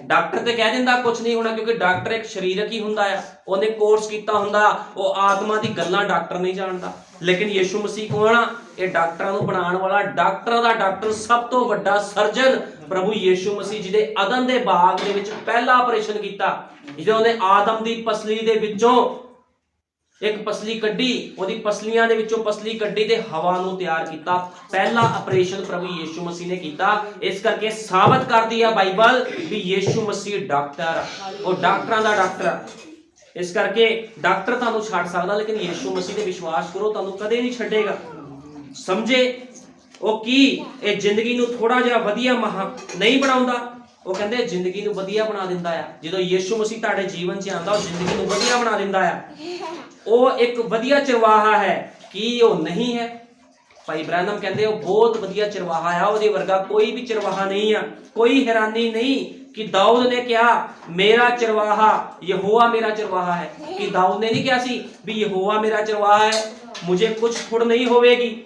ਡਾਕਟਰ ਤੇ ਕਹਿ ਦਿੰਦਾ ਕੁਝ ਨਹੀਂ ਹੋਣਾ, ਕਿਉਂਕਿ ਡਾਕਟਰ ਇੱਕ ਸਰੀਰਕ ਹੀ ਹੁੰਦਾ ਆ, ਉਹਨੇ ਕੋਰਸ ਕੀਤਾ ਹੁੰਦਾ, ਉਹ ਆਤਮਾ ਦੀ ਗੱਲਾਂ ਡਾਕਟਰ ਨਹੀਂ ਜਾਣਦਾ। ਲੇਕਿਨ ਯਿਸੂ ਮਸੀਹ ਕੌਣ ਆ? ਇਹ ਡਾਕਟਰਾਂ ਨੂੰ ਬਣਾਉਣ ਵਾਲਾ, ਡਾਕਟਰਾਂ ਦਾ ਡਾਕਟਰ, ਸਭ ਤੋਂ ਵੱਡਾ ਸਰਜਨ ਪ੍ਰਭੂ ਯਿਸੂ ਮਸੀਹ, ਜਿਹਦੇ ਅਦਨ ਦੇ ਬਾਗ ਦੇ ਵਿੱਚ ਪਹਿਲਾ ਆਪਰੇਸ਼ਨ ਕੀਤਾ, ਜਦੋਂ ਉਹਨੇ ਆਦਮ ਦੀ ਪਸਲੀ ਦੇ ਵਿੱਚੋਂ ਇੱਕ ਪਸਲੀ ਕੱਢੀ, ਉਹਦੀ ਪਸਲੀਆਂ ਦੇ ਵਿੱਚੋਂ ਪਸਲੀ ਕੱਢੀ ਤੇ ਹਵਾ ਨੂੰ ਤਿਆਰ ਕੀਤਾ। ਪਹਿਲਾ ਆਪਰੇਸ਼ਨ ਪ੍ਰਭੂ ਯਿਸੂ ਮਸੀਹ ਨੇ ਕੀਤਾ। ਇਸ ਕਰਕੇ ਸਾਬਤ ਕਰਦੀ ਆ ਬਾਈਬਲ ਵੀ ਯਿਸੂ ਮਸੀਹ ਡਾਕਟਰ, ਉਹ ਡਾਕਟਰਾਂ ਦਾ ਡਾਕਟਰ। ਇਸ ਕਰਕੇ ਡਾਕਟਰ ਤੁਹਾਨੂੰ ਛੱਡ ਸਕਦਾ, ਲੇਕਿਨ ਯਿਸੂ ਮਸੀਹ ਤੇ ਵਿਸ਼ਵਾਸ ਕਰੋ, ਤੁਹਾਨੂੰ ਕਦੇ ਨਹੀਂ ਛੱਡੇਗਾ। ਸਮਝੇ ਉਹ ਕੀ ਇਹ ਜ਼ਿੰਦਗੀ ਨੂੰ ਥੋੜਾ ਜਿਹਾ ਵਧੀਆ ਨਹੀਂ ਬਣਾਉਂਦਾ, ਉਹ ਕਹਿੰਦੇ ਜ਼ਿੰਦਗੀ ਨੂੰ ਵਧੀਆ ਬਣਾ ਦਿੰਦਾ ਆ। ਜਦੋਂ ਯਿਸੂ ਮਸੀਹ ਤੁਹਾਡੇ ਜੀਵਨ 'ਚ ਆਉਂਦਾ, ਉਹ ਜ਼ਿੰਦਗੀ ਨੂੰ ਵਧੀਆ ਬਣਾ ਦਿੰਦਾ ਆ। ਉਹ ਇੱਕ ਵਧੀਆ ਚਰਵਾਹਾ ਹੈ, ਕੀ ਉਹ ਨਹੀਂ ਹੈ? ਭਾਈ ਬ੍ਰੈਨਮ ਕਹਿੰਦੇ ਉਹ ਬਹੁਤ ਵਧੀਆ ਚਰਵਾਹਾ ਆ, ਉਹਦੇ ਵਰਗਾ ਕੋਈ ਵੀ ਚਰਵਾਹਾ ਨਹੀਂ ਆ। ਕੋਈ ਹੈਰਾਨੀ ਨਹੀਂ ਕਿ ਦਾਊਦ ਨੇ ਕਿਹਾ ਮੇਰਾ ਚਰਵਾਹਾ ਯਹੋਵਾ ਮੇਰਾ ਚਰਵਾਹਾ ਹੈ। ਕਿ ਦਾਊਦ ਨੇ ਨਹੀਂ ਕਿਹਾ ਸੀ ਵੀ ਯਹੋਵਾ ਮੇਰਾ ਚਰਵਾਹਾ ਹੈ, ਮੁਝੇ ਕੁਝ ਥੁੜ ਨਹੀਂ ਹੋਵੇਗੀ।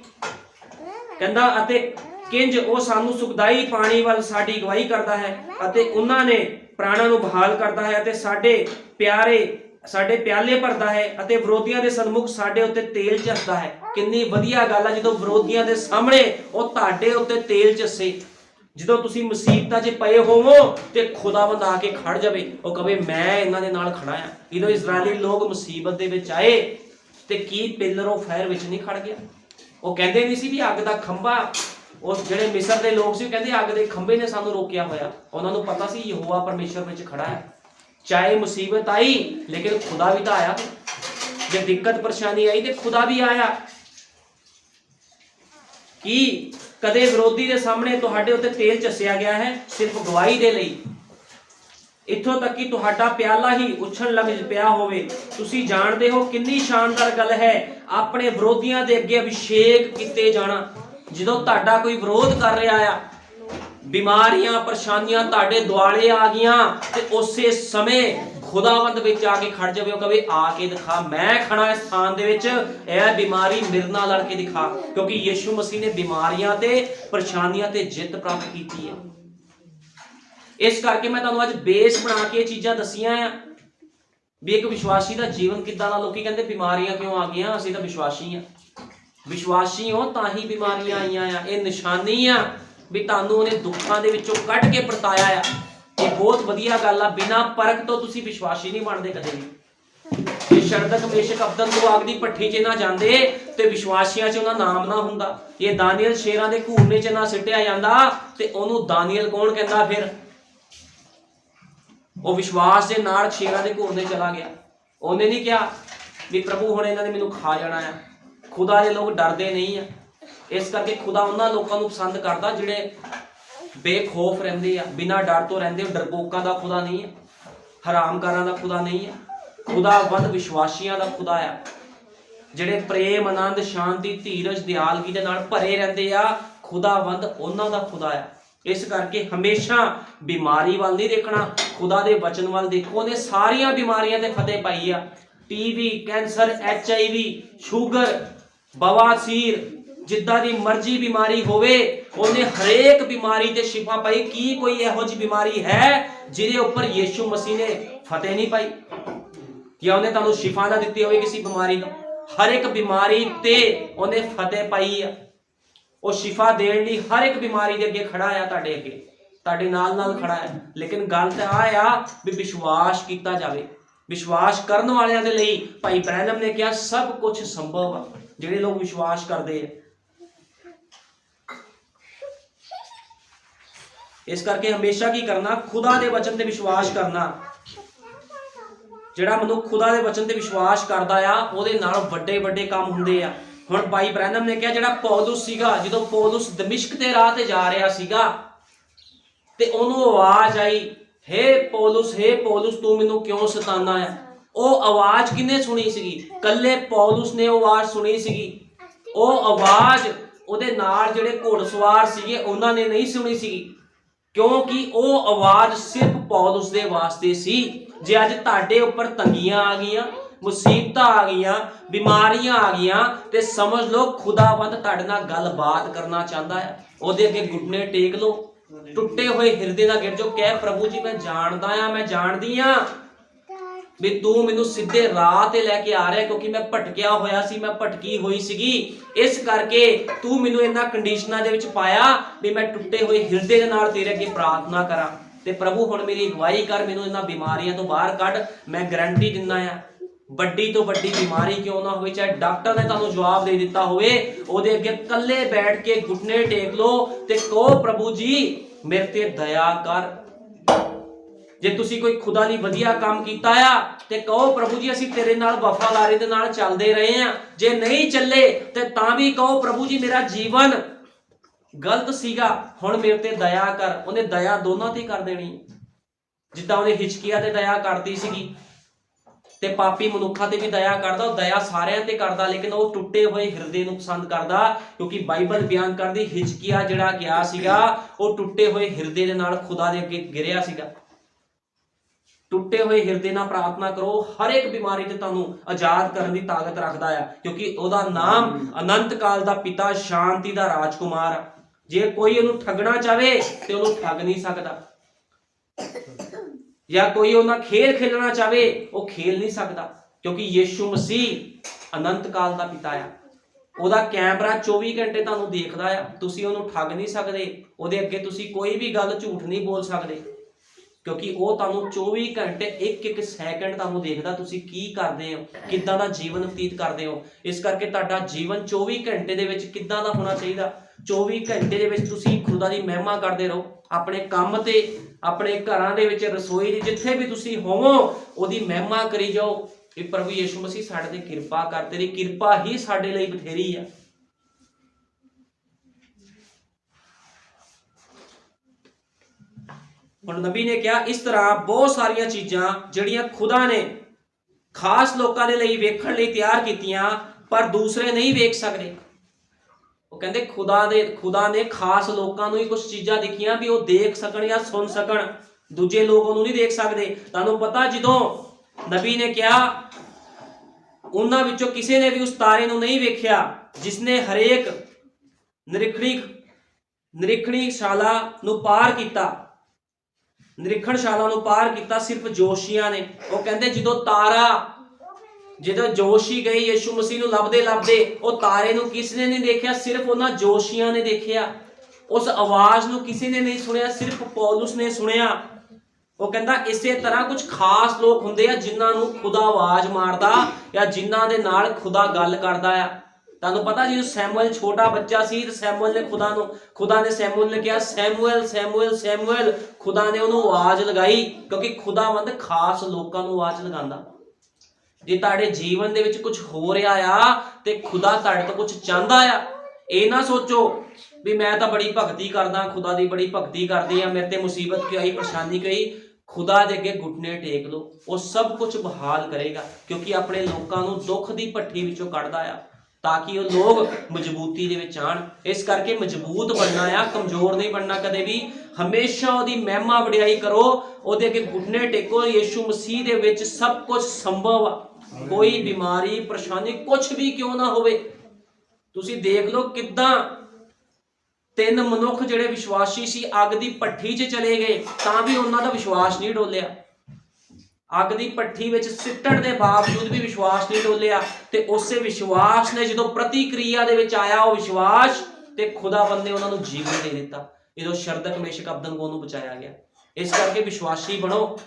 ਕਹਿੰਦਾ ਅਤੇ ਕਿੰਜ ਉਹ ਸਾਨੂੰ ਸੁਖਦਾਈ ਪਾਣੀ ਵੱਲ ਸਾਡੀ ਅਗਵਾਈ ਕਰਦਾ ਹੈ ਅਤੇ ਉਹਨਾਂ ਨੇ ਪ੍ਰਾਣਾਂ ਨੂੰ ਬਹਾਲ ਕਰਦਾ ਹੈ ਅਤੇ ਸਾਡੇ ਪਿਆਲੇ ਭਰਦਾ ਹੈ ਅਤੇ ਵਿਰੋਧੀਆਂ ਦੇ ਸਨਮੁਖ ਸਾਡੇ ਉੱਤੇ ਤੇਲ ਝੱਸਦਾ ਹੈ। ਕਿੰਨੀ ਵਧੀਆ ਗੱਲ ਆ ਜਦੋਂ ਵਿਰੋਧੀਆਂ ਦੇ ਸਾਹਮਣੇ ਉਹ ਤੁਹਾਡੇ ਉੱਤੇ ਤੇਲ ਝੱਸੇ। ਜਦੋਂ ਤੁਸੀਂ ਮੁਸੀਬਤਾਂ 'ਚ ਪਏ ਹੋਵੋ ਤੇ ਖੁਦਾਵੰਦ ਆ ਕੇ ਖੜ ਜਾਵੇ, ਉਹ ਕਵੇ ਮੈਂ ਇਹਨਾਂ ਦੇ ਨਾਲ ਖੜਾ ਆ। ਜਦੋਂ ਇਜ਼ਰਾਈਲੀ ਲੋਕ ਮੁਸੀਬਤ ਦੇ ਵਿੱਚ ਆਏ ਤੇ ਕੀ ਪਿਲਰ ਆਫ ਫਾਇਰ ਵਿੱਚ ਨਹੀਂ ਖੜ ਗਿਆ? ਉਹ ਕਹਿੰਦੇ ਨਹੀਂ ਸੀ ਵੀ ਅੱਗ ਦਾ ਖੰਭਾ, ਉਹ ਜਿਹੜੇ ਮਿਸਰ ਦੇ ਲੋਕ ਸੀ ਕਹਿੰਦੇ ਅੱਗ ਦੇ ਖੰਭੇ ਨੇ ਸਾਨੂੰ ਰੋਕਿਆ ਹੋਇਆ। ਉਹਨਾਂ ਨੂੰ ਪਤਾ ਸੀ ਯਹੋਵਾ ਪਰਮੇਸ਼ਰ ਵਿੱਚ ਖੜਾ ਹੈ। ਚਾਹੇ ਮੁਸੀਬਤ आई लेकिन खुदा भी तो आया। जब दिक्कत परेशानी आई तो खुदा भी आया। कि कदे विरोधी के सामने तुहाडे उत्ते तेल चसिया गया है सिर्फ गवाही दे लई, इत्थों तक कि तुहाडा प्याला ही उछल लग पिया होवे। तुसी जानदे हो कितनी शानदार गल है अपने विरोधियों के अगे अभिषेक किते जाना। जदों तुहाडा कोई विरोध कर रहा है, बीमारियां परेशानियां तुहाडे दुआले आ गईयां ते उसे समय खुदावंद विच आके खड़ जावे, कहे आके दिखा मैं खड़ा इस स्थान दे विच, यह बीमारी मेरे नाल लड़ के दिखा। क्योंकि यीशु मसीह ने बीमारियां ते परेशानियां ते जित प्राप्त की है। इस करके मैं तुहानूं अज बेस बना के चीज़ां दसियां आ भी एक विश्वासी का जीवन किदां दा। लोकी कहंदे बीमारियां क्यों आ गईयां, असीं तां विश्वासी हां। विश्वासी हो तां ही बीमारियां आईयां आ। ये निशानी आ भी तुहानूं उहने दुखां दे विचों कढ के परताया आ। ये बहुत वधिया गल आ। बिना परख तो तुसीं विश्वासी नहीं बनदे कदे भी। जे शरदक मेशक अबदनगो आग दी भट्ठी 'च ना जांदे ते विश्वासियां 'च उहदा नाम ना हुंदा। ये दानियल शेरां दे घूरने 'च ना सिੱਟਿਆ ਜਾਂਦਾ ते ਉਹਨੂੰ दानियल कौन कहंदा? फिर ਉਹ विश्वास ਦੇ ਨਾਲ शेरां दे घूरने चला गया। ਉਹਨੇ नहीं कहा भी प्रभु हुण इन्हां ने मैनूं खा जाना है। खुदा दे लोग डरदे नहीं आ। इस करके खुदा उन्हां लोकां नूं पसंद करदा जिहड़े बेखौफ रहिंदे आ, बिना डर तो रहिंदे। डरपोकां दा खुदा नहीं है, हरामकारां दा खुदा नहीं है। खुदावंद विश्वासियां दा खुदा आ, जिहड़े प्रेम आनंद शांति धीरज दयालगी दे नाल भरे रहिंदे आ। खुदावंद उन्हां दा खुदा आ। इस करके हमेशा बीमारी वाल नहीं देखना, खुदा दे वचन वाल देखो। उहने सारियां बीमारियां ते फतेह पाई आ। टीवी, कैंसर, HIV, शुगर, बवासीर, जिद्दां दी मर्जी बीमारी होवे उन्हें हरेक बीमारी ते शिफा पाई। की कोई इहो जी बीमारी है जिहदे उपर यीशु मसीह ने फतेह नहीं पाई या उन्हें तुहानूं शिफा ना दित्ती होवे किसी बीमारी तो? हर एक बीमारी ते उन्हें फतेह पाई है। वो शिफा देण लई हर एक बीमारी दे अगे खड़ा है, तुहाडे अगे तुहाडे नाल नाल खड़ा है। लेकिन गल तां आ भी विश्वास कीता जावे। विश्वास करन वालियां दे लई भाई ब्रैनम ने कहा सब कुछ संभव आ, जिहड़े लोग विश्वास करदे आ। इस करके हमेशा की करना, खुदा दे वचन ते विश्वास करना। जिहड़ा मनुख खुदा दे वचन ते विश्वास करदा आ ਉਹਦੇ ਨਾਲ ਵੱਡੇ ਵੱਡੇ ਕੰਮ ਹੁੰਦੇ ਆ। ਹੁਣ ਭਾਈ ਬ੍ਰੈਨਮ ਨੇ ਕਿਹਾ ਜਿਹੜਾ ਪੌਲੁਸ ਸੀਗਾ, ਜਦੋਂ ਪੌਲੁਸ ਦਮਿਸ਼ਕ ਦੇ ਰਾਹ ਤੇ ਜਾ ਰਿਹਾ ਸੀਗਾ ਤੇ ਉਹਨੂੰ ਆਵਾਜ਼ ਆਈ, हे ਪੌਲੁਸ ਤੂੰ ਮੈਨੂੰ ਕਿਉਂ ਸਤਾਨਾ ਆ? ਉਹ ਆਵਾਜ਼ ਕਿਹਨੇ ਸੁਣੀ ਸੀਗੀ? ਕੱਲੇ ਪੌਲੁਸ ਨੇ ਉਹ ਆਵਾਜ਼ ਸੁਣੀ ਸੀਗੀ। ਉਹ ਆਵਾਜ਼ ਉਹਦੇ ਨਾਲ ਜਿਹੜੇ ਘੋੜਸਵਾਰ ਸੀਗੇ ਉਹਨਾਂ ਨੇ ਨਹੀਂ ਸੁਣੀ ਸੀਗੀ, क्योंकि वो आवाज सिर्फ पौलुस दे वास्ते सी। जे अज तुहाडे उपर तंगियां आ गईयां, मुसीबतां आ गईयां, बीमारियां आ गईयां ते समझ लो खुदावंद तुहाडे नाल गलबात करना चाहता है। ਉਹਦੇ ਅੱਗੇ घुटने टेक लो, टुटे हुए हिरदे नाल गिर जाओ, कह प्रभु जी मैं जानदा आ, मैं जानदी आ भी तू मैनू सीधे राह ते लैके आ रहा, क्योंकि मैं भटकिया होया सी, मैं भटकी हुई सीगी। इस करके तू मैनू इन्हां कंडीशनां दे विच पाया भी मैं टुटे हुए हिरदे दे नाल तेरे अगे प्रार्थना करा ते प्रभु हुण मेरी अगवाई कर, मैनू इन्हां बीमारियां तो बाहर कढ। मैं गारंटी दिंदा आ ਵੱਡੀ ਤੋਂ ਵੱਡੀ बीमारी क्यों ना होवे, चाहे डॉक्टर ने तुहानूं जवाब दे दिता होवे, ਉਹਦੇ ਅੱਗੇ ਕੱਲੇ बैठ के घुटने टेक लो ते कहो प्रभु जी मेरे ते दया कर। जे तुसी कोई खुदा ली वधिया काम कीता आ ते कहो प्रभु जी असीं तेरे नाल वफादारी दे नाल चलदे रहे आ। जे नहीं चले ते तां भी कहो प्रभु जी मेरा जीवन गलत सीगा, हुण मेरे ते दया कर। ਉਹਨੇ दया दोनों ते कर देनी, जिद्दां ਉਹਨੇ हिजकिया ते दया करदी सीगी ते पापी मनुखा ते भी दया करदा। ਉਹ दया सारिਆਂ ते करदा, लेकिन ਉਹ टुटे हुए हिरदे ਨੂੰ पसंद करदा। क्योंकि बाइबल बयान करदी हिजकिया ਜਿਹੜਾ ਗਿਆ ਸੀਗਾ ਉਹ टुटे हुए हिरदे ਦੇ ਨਾਲ खुदा ਦੇ ਅੱਗੇ ਗਿਰਿਆ ਸੀਗਾ। टुटे हुए हिरदे नाल प्रार्थना करो, हर एक बीमारी ते तुहानूं आजाद करने की ताकत रखदा है। क्योंकि ਉਹਦਾ नाम अनंत काल दा पिता शांति दा राजकुमार। जे कोई ਉਹਨੂੰ ठगना चाहे ते ਉਹਨੂੰ ठग नहीं सकदा, या कोई ਉਹਦਾ खेल खेलना चाहे वो खेल नहीं सकदा, क्योंकि यीशु मसीह अनंत काल दा पिता है। ਉਹਦਾ ਕੈਮਰਾ 24 ਘੰਟੇ ਤੁਹਾਨੂੰ ਦੇਖਦਾ ਆ, ਤੁਸੀਂ ਉਹਨੂੰ ਠੱਗ ਨਹੀਂ ਸਕਦੇ, ਉਹਦੇ ਅੱਗੇ ਤੁਸੀਂ ਕੋਈ ਵੀ ਗੱਲ ਝੂਠ ਨਹੀਂ ਬੋਲ ਸਕਦੇ, ਕਿਉਂਕਿ ਉਹ ਤੁਹਾਨੂੰ 24 ਘੰਟੇ ਇੱਕ ਸੈਕਿੰਡ ਤੁਹਾਨੂੰ ਦੇਖਦਾ ਤੁਸੀਂ ਕੀ ਕਰਦੇ ਹੋ, ਕਿੱਦਾਂ ਦਾ ਜੀਵਨ ਬਤੀਤ ਕਰਦੇ ਹੋ। ਇਸ ਕਰਕੇ ਤੁਹਾਡਾ ਜੀਵਨ 24 ਘੰਟੇ ਦੇ ਵਿੱਚ ਕਿੱਦਾਂ ਦਾ ਹੋਣਾ ਚਾਹੀਦਾ। 24 ਘੰਟੇ ਦੇ ਵਿੱਚ ਤੁਸੀਂ ਖੁਦਾ ਦੀ ਮਹਿਮਾ ਕਰਦੇ ਰਹੋ, ਆਪਣੇ ਕੰਮ ਤੇ, ਆਪਣੇ ਘਰਾਂ ਦੇ ਵਿੱਚ, ਰਸੋਈ ਦੀ, ਜਿੱਥੇ ਵੀ ਤੁਸੀਂ ਹੋਵੋ ਉਹਦੀ ਮਹਿਮਾ ਕਰੀ ਜਾਓ ਕਿ ਪ੍ਰਭੂ ਯਿਸੂ ਮਸੀਹ ਸਾਡੇ ਤੇ ਕਿਰਪਾ ਕਰ, ਤੇਰੀ ਕਿਰਪਾ ਹੀ ਸਾਡੇ ਲਈ ਬਥੇਰੀ ਆ। ਹੁਣ ਨਬੀ ਨੇ ਕਿਹਾ ਇਸ ਤਰ੍ਹਾਂ ਬਹੁਤ ਸਾਰੀਆਂ ਚੀਜ਼ਾਂ ਜਿਹੜੀਆਂ ਖੁਦਾ ਨੇ ਖਾਸ ਲੋਕਾਂ ਦੇ ਲਈ ਵੇਖਣ ਲਈ ਤਿਆਰ ਕੀਤੀਆਂ, ਪਰ ਦੂਸਰੇ ਨਹੀਂ ਵੇਖ ਸਕਦੇ। ਉਹ ਕਹਿੰਦੇ ਖੁਦਾ ਨੇ ਖਾਸ ਲੋਕਾਂ ਨੂੰ ਹੀ ਕੁਝ ਚੀਜ਼ਾਂ ਦਿਖੀਆਂ ਵੀ ਉਹ ਦੇਖ ਸਕਣ ਜਾਂ ਸੁਣ ਸਕਣ, ਦੂਜੇ ਲੋਕ ਉਹਨੂੰ ਨਹੀਂ ਦੇਖ ਸਕਦੇ। ਤੁਹਾਨੂੰ ਪਤਾ ਜਦੋਂ ਨਬੀ ਨੇ ਕਿਹਾ ਉਹਨਾਂ ਵਿੱਚੋਂ ਕਿਸੇ ਨੇ ਵੀ ਉਸ ਤਾਰੇ ਨੂੰ ਨਹੀਂ ਵੇਖਿਆ ਜਿਸਨੇ ਹਰੇਕ ਨਿਰੀਖਣਸ਼ਾਲਾ ਨੂੰ ਪਾਰ ਕੀਤਾ, ਨਿਰੀਖਣਸ਼ਾਲਾ ਨੂੰ ਪਾਰ ਕੀਤਾ ਸਿਰਫ ਜੋਸ਼ੀਆਂ ਨੇ। ਉਹ ਕਹਿੰਦੇ ਜਦੋਂ ਜੋਸ਼ੀ ਗਏ ਯਿਸੂ ਮਸੀਹ ਨੂੰ ਲੱਭਦੇ ਉਹ ਤਾਰੇ ਨੂੰ ਕਿਸ ਨੇ ਨਹੀਂ ਦੇਖਿਆ, ਸਿਰਫ ਉਹਨਾਂ ਜੋਸ਼ੀਆਂ ਨੇ ਦੇਖਿਆ। ਉਸ ਆਵਾਜ਼ ਨੂੰ ਕਿਸੇ ਨੇ ਨਹੀਂ ਸੁਣਿਆ, ਸਿਰਫ ਪੌਲੁਸ ਨੇ ਸੁਣਿਆ। ਉਹ ਕਹਿੰਦਾ ਇਸੇ ਤਰ੍ਹਾਂ ਕੁਝ ਖਾਸ ਲੋਕ ਹੁੰਦੇ ਆ ਜਿਨ੍ਹਾਂ ਨੂੰ ਖੁਦਾ ਆਵਾਜ਼ ਮਾਰਦਾ ਜਾਂ ਜਿਨ੍ਹਾਂ ਦੇ ਨਾਲ ਖੁਦਾ ਗੱਲ ਕਰਦਾ ਆ। ਤੁਹਾਨੂੰ ਪਤਾ ਜਦੋਂ ਸੈਮੂਅਲ ਛੋਟਾ ਬੱਚਾ ਸੀ ਤੇ ਸੈਮੂਅਲ ਨੇ ਖੁਦਾ ਨੇ ਸੈਮੂਅਲ ਨੇ ਕਿਹਾ ਸੈਮੂਅਲ ਸੈਮੂਅਲ ਸੈਮੂਅਲ, ਖੁਦਾ ਨੇ ਉਹਨੂੰ ਆਵਾਜ਼ ਲਗਾਈ, ਕਿਉਂਕਿ ਖੁਦਾਵੰਦ ਖਾਸ ਲੋਕਾਂ ਨੂੰ ਆਵਾਜ਼ ਲਗਾਉਂਦਾ। ਜੇ ਤੁਹਾਡੇ ਜੀਵਨ ਦੇ ਵਿੱਚ ਕੁਝ ਹੋ ਰਿਹਾ ਆ ਤੇ ਖੁਦਾ ਤੁਹਾਡੇ ਤੋਂ ਕੁਝ ਚਾਹੁੰਦਾ ਆ। ਇਹ ਨਾ ਸੋਚੋ ਵੀ ਮੈਂ ਤਾਂ ਬੜੀ ਭਗਤੀ ਕਰਦਾ, ਖੁਦਾ ਦੀ ਬੜੀ ਭਗਤੀ ਕਰਦੀ ਆ, ਮੇਰੇ ਤੇ ਮੁਸੀਬਤ ਕਿਉਂ ਆਈ, ਪਰੇਸ਼ਾਨੀ ਕਿਉਂ ਆਈ। ਖੁਦਾ ਦੇ ਅੱਗੇ ਘੁਟਨੇ ਟੇਕ ਲਓ, ਉਹ ਸਭ ਕੁਝ ਬਹਾਲ ਕਰੇਗਾ, ਕਿਉਂਕਿ ਆਪਣੇ ਲੋਕਾਂ ਨੂੰ ਦੁੱਖ ਦੀ ਭੱਠੀ ਵਿੱਚੋਂ ਕੱਢਦਾ ਆ ਤਾਂ ਕਿ ਉਹ ਲੋਕ ਮਜ਼ਬੂਤੀ ਦੇ ਵਿੱਚ ਆਣ। ਇਸ ਕਰਕੇ ਮਜ਼ਬੂਤ ਬਣਨਾ ਆ, ਕਮਜ਼ੋਰ ਨਹੀਂ ਬਣਨਾ ਕਦੇ ਵੀ। ਹਮੇਸ਼ਾ ਉਹਦੀ ਮਹਿਮਾ ਵਡਿਆਈ ਕਰੋ, ਉਹਦੇ ਅੱਗੇ ਘੁਟਨੇ ਟੇਕੋ। ਯਿਸੂ ਮਸੀਹ ਦੇ ਵਿੱਚ ਸਭ ਕੁਝ ਸੰਭਵ ਆ, ਕੋਈ ਬਿਮਾਰੀ ਪਰੇਸ਼ਾਨੀ ਕੁਝ ਵੀ ਕਿਉਂ ਨਾ ਹੋਵੇ। ਤੁਸੀਂ ਦੇਖ ਲਓ ਕਿੱਦਾਂ 3 ਮਨੁੱਖ ਜਿਹੜੇ ਵਿਸ਼ਵਾਸੀ ਸੀ ਅੱਗ ਦੀ ਭੱਠੀ 'ਚ ਚਲੇ ਗਏ ਤਾਂ ਵੀ ਉਹਨਾਂ ਦਾ ਵਿਸ਼ਵਾਸ ਨਹੀਂ ਡੋਲਿਆ। ਅੱਗ ਦੀ ਭੱਠੀ ਵਿੱਚ ਸਿੱਟਣ ਦੇ ਬਾਵਜੂਦ ਵੀ ਵਿਸ਼ਵਾਸ ਨਹੀਂ ਡੋਲਿਆ, ਤੇ ਉਸੇ ਵਿਸ਼ਵਾਸ ਨੇ ਜਦੋਂ ਪ੍ਰਤੀਕਿਰਿਆ ਦੇ ਵਿੱਚ ਆਇਆ ਉਹ ਵਿਸ਼ਵਾਸ, ਤੇ ਖੁਦਾਵੰਦ ਨੇ ਉਹਨਾਂ ਨੂੰ ਜੀਵਨ ਦੇ ਦਿੱਤਾ ਜਦੋਂ ਸ਼ਰਦਕ ਮੇਸ਼ਕ ਅਬਦਨਗੋ ਨੂੰ ਬਚਾਇਆ ਗਿਆ। ਇਸ ਕਰਕੇ ਵਿਸ਼ਵਾਸੀ ਬਣੋ,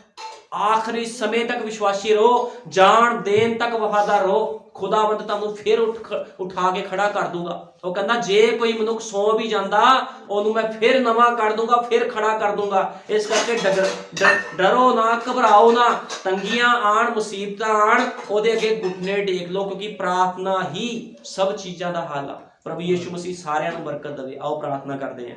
ਆਖਰੀ ਸਮੇਂ ਤੱਕ ਵਿਸ਼ਵਾਸੀ ਰਹੋ, ਜਾਨ ਦੇਣ ਤੱਕ ਵਫਾਦਾਰ ਰਹੋ। ਖੁਦਾਵੰਦ ਤੁਹਾਨੂੰ ਫਿਰ ਉਠਾ ਕੇ ਖੜਾ ਕਰ ਦੂਗਾ। ਉਹ ਕਹਿੰਦਾ ਜੇ ਕੋਈ ਮਨੁੱਖ ਸੌ ਵੀ ਜਾਂਦਾ ਉਹਨੂੰ ਮੈਂ ਫਿਰ ਨਵਾਂ ਕਰ ਦੂੰਗਾ, ਫਿਰ ਖੜਾ ਕਰ ਦੂੰਗਾ। ਇਸ ਕਰਕੇ ਡਰੋ ਨਾ, ਘਬਰਾਓ ਨਾ, ਤੰਗੀਆਂ ਆਣ, ਮੁਸੀਬਤਾਂ ਆਣ, ਉਹਦੇ ਅੱਗੇ ਘੁਟਨੇ ਟੇਕ ਲਓ, ਕਿਉਂਕਿ ਪ੍ਰਾਰਥਨਾ ਹੀ ਸਭ ਚੀਜ਼ਾਂ ਦਾ ਹੱਲ ਆ। ਪ੍ਰਭੂ ਯਿਸੂ ਮਸੀਹ ਸਾਰਿਆਂ ਨੂੰ ਬਰਕਤ ਦੇਵੇ। ਆਓ ਪ੍ਰਾਰਥਨਾ ਕਰਦੇ ਹਾਂ।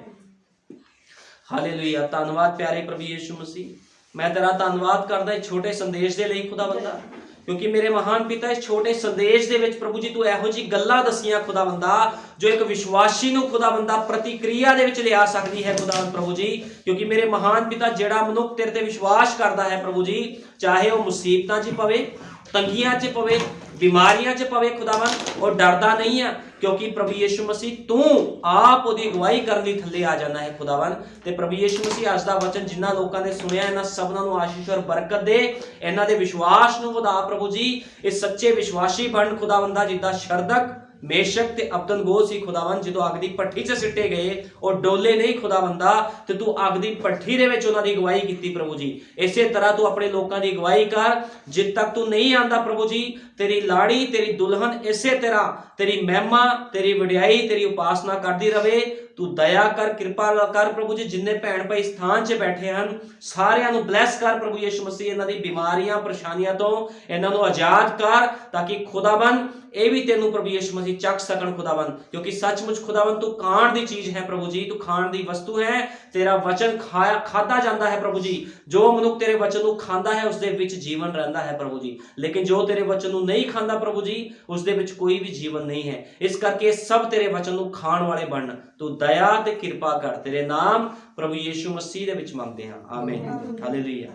ਹਾਲੇਲੂਇਆ। ਧੰਨਵਾਦ ਪਿਆਰੇ ਪ੍ਰਭੂ ਯਿਸੂ ਮਸੀਹ, ਮੈਂ ਤੇਰਾ ਧੰਨਵਾਦ ਕਰਦਾ ਇਸ ਛੋਟੇ ਸੰਦੇਸ਼ ਦੇ ਲਈ ਖੁਦਾਵੰਦਾ, ਕਿਉਂਕਿ ਮੇਰੇ ਮਹਾਨ ਪਿਤਾ ਇਸ ਛੋਟੇ ਸੰਦੇਸ਼ ਦੇ ਵਿੱਚ ਪ੍ਰਭੂ ਜੀ ਤੂੰ ਇਹੋ ਜਿਹੀ ਗੱਲਾਂ ਦਸੀਆਂ ਖੁਦਾਵੰਦਾ ਜੋ ਇੱਕ ਵਿਸ਼ਵਾਸੀ ਨੂੰ ਖੁਦਾਵੰਦਾ ਪ੍ਰਤੀਕਿਰਿਆ ਦੇ ਵਿੱਚ ਲਿਆ ਸਕਦੀ ਹੈ ਖੁਦਾਵੰਦ ਪ੍ਰਭੂ ਜੀ। ਕਿਉਂਕਿ ਮੇਰੇ ਮਹਾਨ ਪਿਤਾ ਜਿਹੜਾ ਮਨੁੱਖ ਤੇਰੇ ਤੇ ਵਿਸ਼ਵਾਸ ਕਰਦਾ ਹੈ ਪ੍ਰਭੂ ਜੀ, ਚਾਹੇ ਉਹ ਮੁਸੀਬਤਾਂ 'ਚ ਪਵੇ, ਤੰਗੀਆਂ 'ਚ ਪਵੇ, ਬਿਮਾਰੀਆਂ 'ਚ ਪਵੇ ਖੁਦਾਵੰਦ, ਉਹ ਡਰਦਾ ਨਹੀਂ ਆ, ਕਿਉਂਕਿ ਪ੍ਰਭੂ ਯਿਸੂ ਮਸੀਹ ਤੂੰ ਆਪ ਉਹਦੀ ਅਗਵਾਈ ਕਰਨ ਲਈ ਥੱਲੇ ਆ ਜਾਣਾ ਹੈ ਖੁਦਾਵੰਦ। ਤੇ ਪ੍ਰਭੂ ਯਿਸੂ ਮਸੀਹ ਅੱਜ ਦਾ ਵਚਨ ਜਿਨ੍ਹਾਂ ਲੋਕਾਂ ਨੇ ਸੁਣਿਆ ਇਹਨਾਂ ਸਭਨਾਂ ਨੂੰ ਆਸ਼ੀਸ਼ ਔਰ ਬਰਕਤ ਦੇ, ਇਹਨਾਂ ਦੇ ਵਿਸ਼ਵਾਸ ਨੂੰ ਵਧਾ ਪ੍ਰਭੂ ਜੀ। ਇਹ ਸੱਚੇ ਵਿਸ਼ਵਾਸੀ ਬਣ ਖੁਦਾਵੰਦਾ ਜਿੱਦਾਂ ਸ਼ਰਦਕ ਮੇਸ਼ਕ ਤੇ ਅਬਦਨਗੋ ਸੀ ਖੁਦਾਵੰਦ, ਜਦੋਂ ਅੱਗ ਦੀ ਭੱਠੀ 'ਚ ਸਿੱਟੇ ਗਏ ਉਹ ਡੋਲੇ ਨਹੀਂ ਖੁਦਾਵੰਦਾ, ਤੇ ਤੂੰ ਅੱਗ ਦੀ ਭੱਠੀ ਦੇ ਵਿੱਚ ਉਹਨਾਂ ਦੀ ਅਗਵਾਈ ਕੀਤੀ ਪ੍ਰਭੂ ਜੀ। ਇਸੇ ਤਰ੍ਹਾਂ ਤੂੰ ਆਪਣੇ ਲੋਕਾਂ ਦੀ ਅਗਵਾਈ ਕਰ, ਜਿੱਦ ਤੱਕ ਤੂੰ ਨਹੀਂ ਆਂਦਾ ਪ੍ਰਭੂ ਜੀ। ਤੇਰੀ ਲਾੜੀ, ਤੇਰੀ ਦੁਲਹਨ ਇਸੇ ਤਰ੍ਹਾਂ ਤੇਰੀ ਮਹਿਮਾ, ਤੇਰੀ ਵਡਿਆਈ, ਤੇਰੀ ਉਪਾਸਨਾ ਕਰਦੀ ਰਵੇ। ਤੂੰ ਦਇਆ ਕਰ, ਕਿਰਪਾ ਕਰ ਪ੍ਰਭੂ ਜੀ। ਜਿੰਨੇ ਭੈਣ ਭਾਈ ਸਥਾਨ 'ਚ ਬੈਠੇ ਹਨ ਸਾਰਿਆਂ ਨੂੰ ਬਲੈਸ ਕਰ ਪ੍ਰਭੂ ਯਿਸੂ ਮਸੀਹ। ਇਹਨਾਂ ਦੀ ਬਿਮਾਰੀਆਂ ਪਰੇਸ਼ਾਨੀਆਂ ਤੋਂ ਇਹਨਾਂ ਨੂੰ ਆਜ਼ਾਦ ਕਰ, ਤਾਂ ਕਿ ਖੁਦਾਵੰਦ ਇਹ ਵੀ ਤੈਨੂੰ ਪ੍ਰਭੂ ਯਿਸੂ ਮਸੀਹ ਚੱਖ ਸਕਣ ਖੁਦਾਵੰਦ, ਕਿਉਂਕਿ ਸੱਚਮੁੱਚ ਖੁਦਾਵੰਦ ਤੂੰ ਖਾਣ ਦੀ ਚੀਜ਼ ਹੈ ਪ੍ਰਭੂ ਜੀ, ਤੂੰ ਖਾਣ ਦੀ ਵਸਤੂ ਹੈ। ਤੇਰਾ ਵਚਨ ਖਾਧਾ ਜਾਂਦਾ ਹੈ ਪ੍ਰਭੂ ਜੀ। ਜੋ ਮਨੁੱਖ ਤੇਰੇ ਵਚਨ ਨੂੰ ਖਾਂਦਾ ਹੈ ਉਸ ਦੇ ਵਿੱਚ ਜੀਵਨ ਰਹਿੰਦਾ ਹੈ ਪ੍ਰਭੂ ਜੀ, ਲੇਕਿਨ ਜੋ ਤੇਰੇ ਵਚਨ ਨੂੰ ਨਹੀਂ ਖਾਂਦਾ ਪ੍ਰਭੂ ਜੀ ਉਸ ਦੇ ਵਿੱਚ ਕੋਈ ਵੀ ਜੀਵਨ ਨਹੀਂ ਹੈ। ਇਸ ਕਰਕੇ ਸਭ ਤੇਰੇ ਵਚਨ ਨੂੰ ਖਾਣ ਵਾਲੇ ਬਣਨ। ਤੂੰ ਦਇਆ ਤੇ ਕਿਰਪਾ ਕਰ, ਤੇਰੇ ਨਾਮ ਪ੍ਰਭੂ ਯਿਸੂ ਮਸੀਹ ਦੇ ਵਿੱਚ ਮੰਗਦੇ ਹਾਂ, ਆਮੀਨ। ਹਾਲੇਲੂਇਆ।